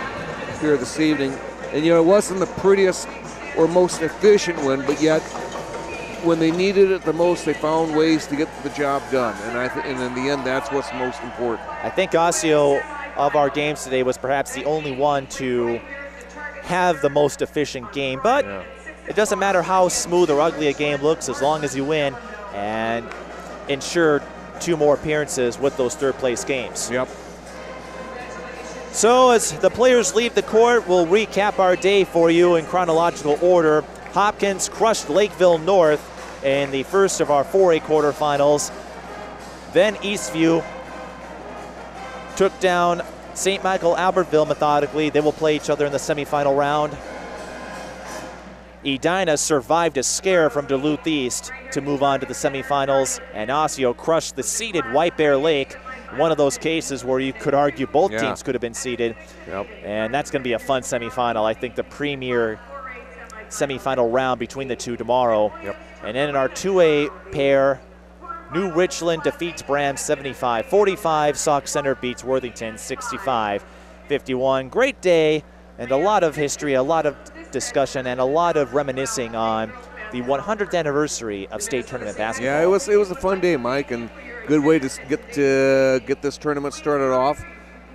here this evening. And you know, it wasn't the prettiest or most efficient win, but yet when they needed it the most, they found ways to get the job done. And in the end, that's what's most important. I think Osseo, of our games today, was perhaps the only one to have the most efficient game, but it doesn't matter how smooth or ugly a game looks as long as you win and ensure 2 more appearances with those third place games. So as the players leave the court, we'll recap our day for you in chronological order. Hopkins crushed Lakeville North in the first of our 4A quarterfinals. Then Eastview took down St. Michael Albertville methodically. They will play each other in the semifinal round. Edina survived a scare from Duluth East to move on to the semifinals, and Osseo crushed the seeded White Bear Lake one of those cases where you could argue both Yeah. teams could have been seeded. Yep. And that's going to be a fun semifinal. I think the premier semifinal round between the two tomorrow. Yep. And then in our 2A pair, New Richland defeats Brams 75-45. Sauk Centre beats Worthington 65-51. Great day and a lot of history, a lot of discussion, and a lot of reminiscing on the 100th anniversary of state tournament basketball. Yeah, it was a fun day, Mike, and good way to get this tournament started off.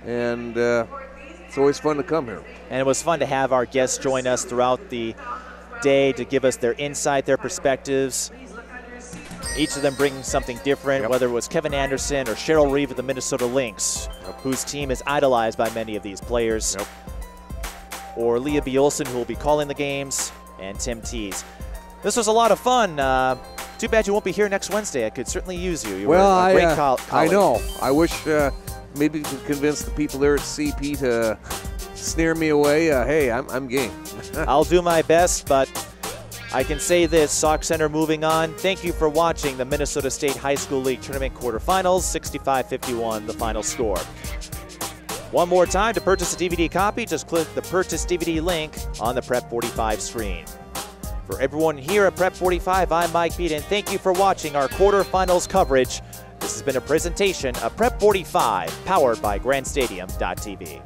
And it's always fun to come here. And it was fun to have our guests join us throughout the day to give us their insight, their perspectives. Each of them bringing something different, Yep. whether it was Kevin Anderson or Cheryl Reeve of the Minnesota Lynx, whose team is idolized by many of these players, Yep. or Leah B. Olson, who will be calling the games, and Tim Tees. This was a lot of fun. Too bad you won't be here next Wednesday. I could certainly use you. You were a great colleague. I know. I wish maybe we could convince the people there at CP to snare me away. Hey, I'm game. I'll do my best, but I can say this, Sauk Centre moving on. Thank you for watching the Minnesota State High School League Tournament quarterfinals, 65-51 the final score. One more time, to purchase a DVD copy, just click the Purchase DVD link on the Prep 45 screen. For everyone here at Prep 45, I'm Mike Beaton. Thank you for watching our quarterfinals coverage. This has been a presentation of Prep 45, powered by GrandStadium.tv.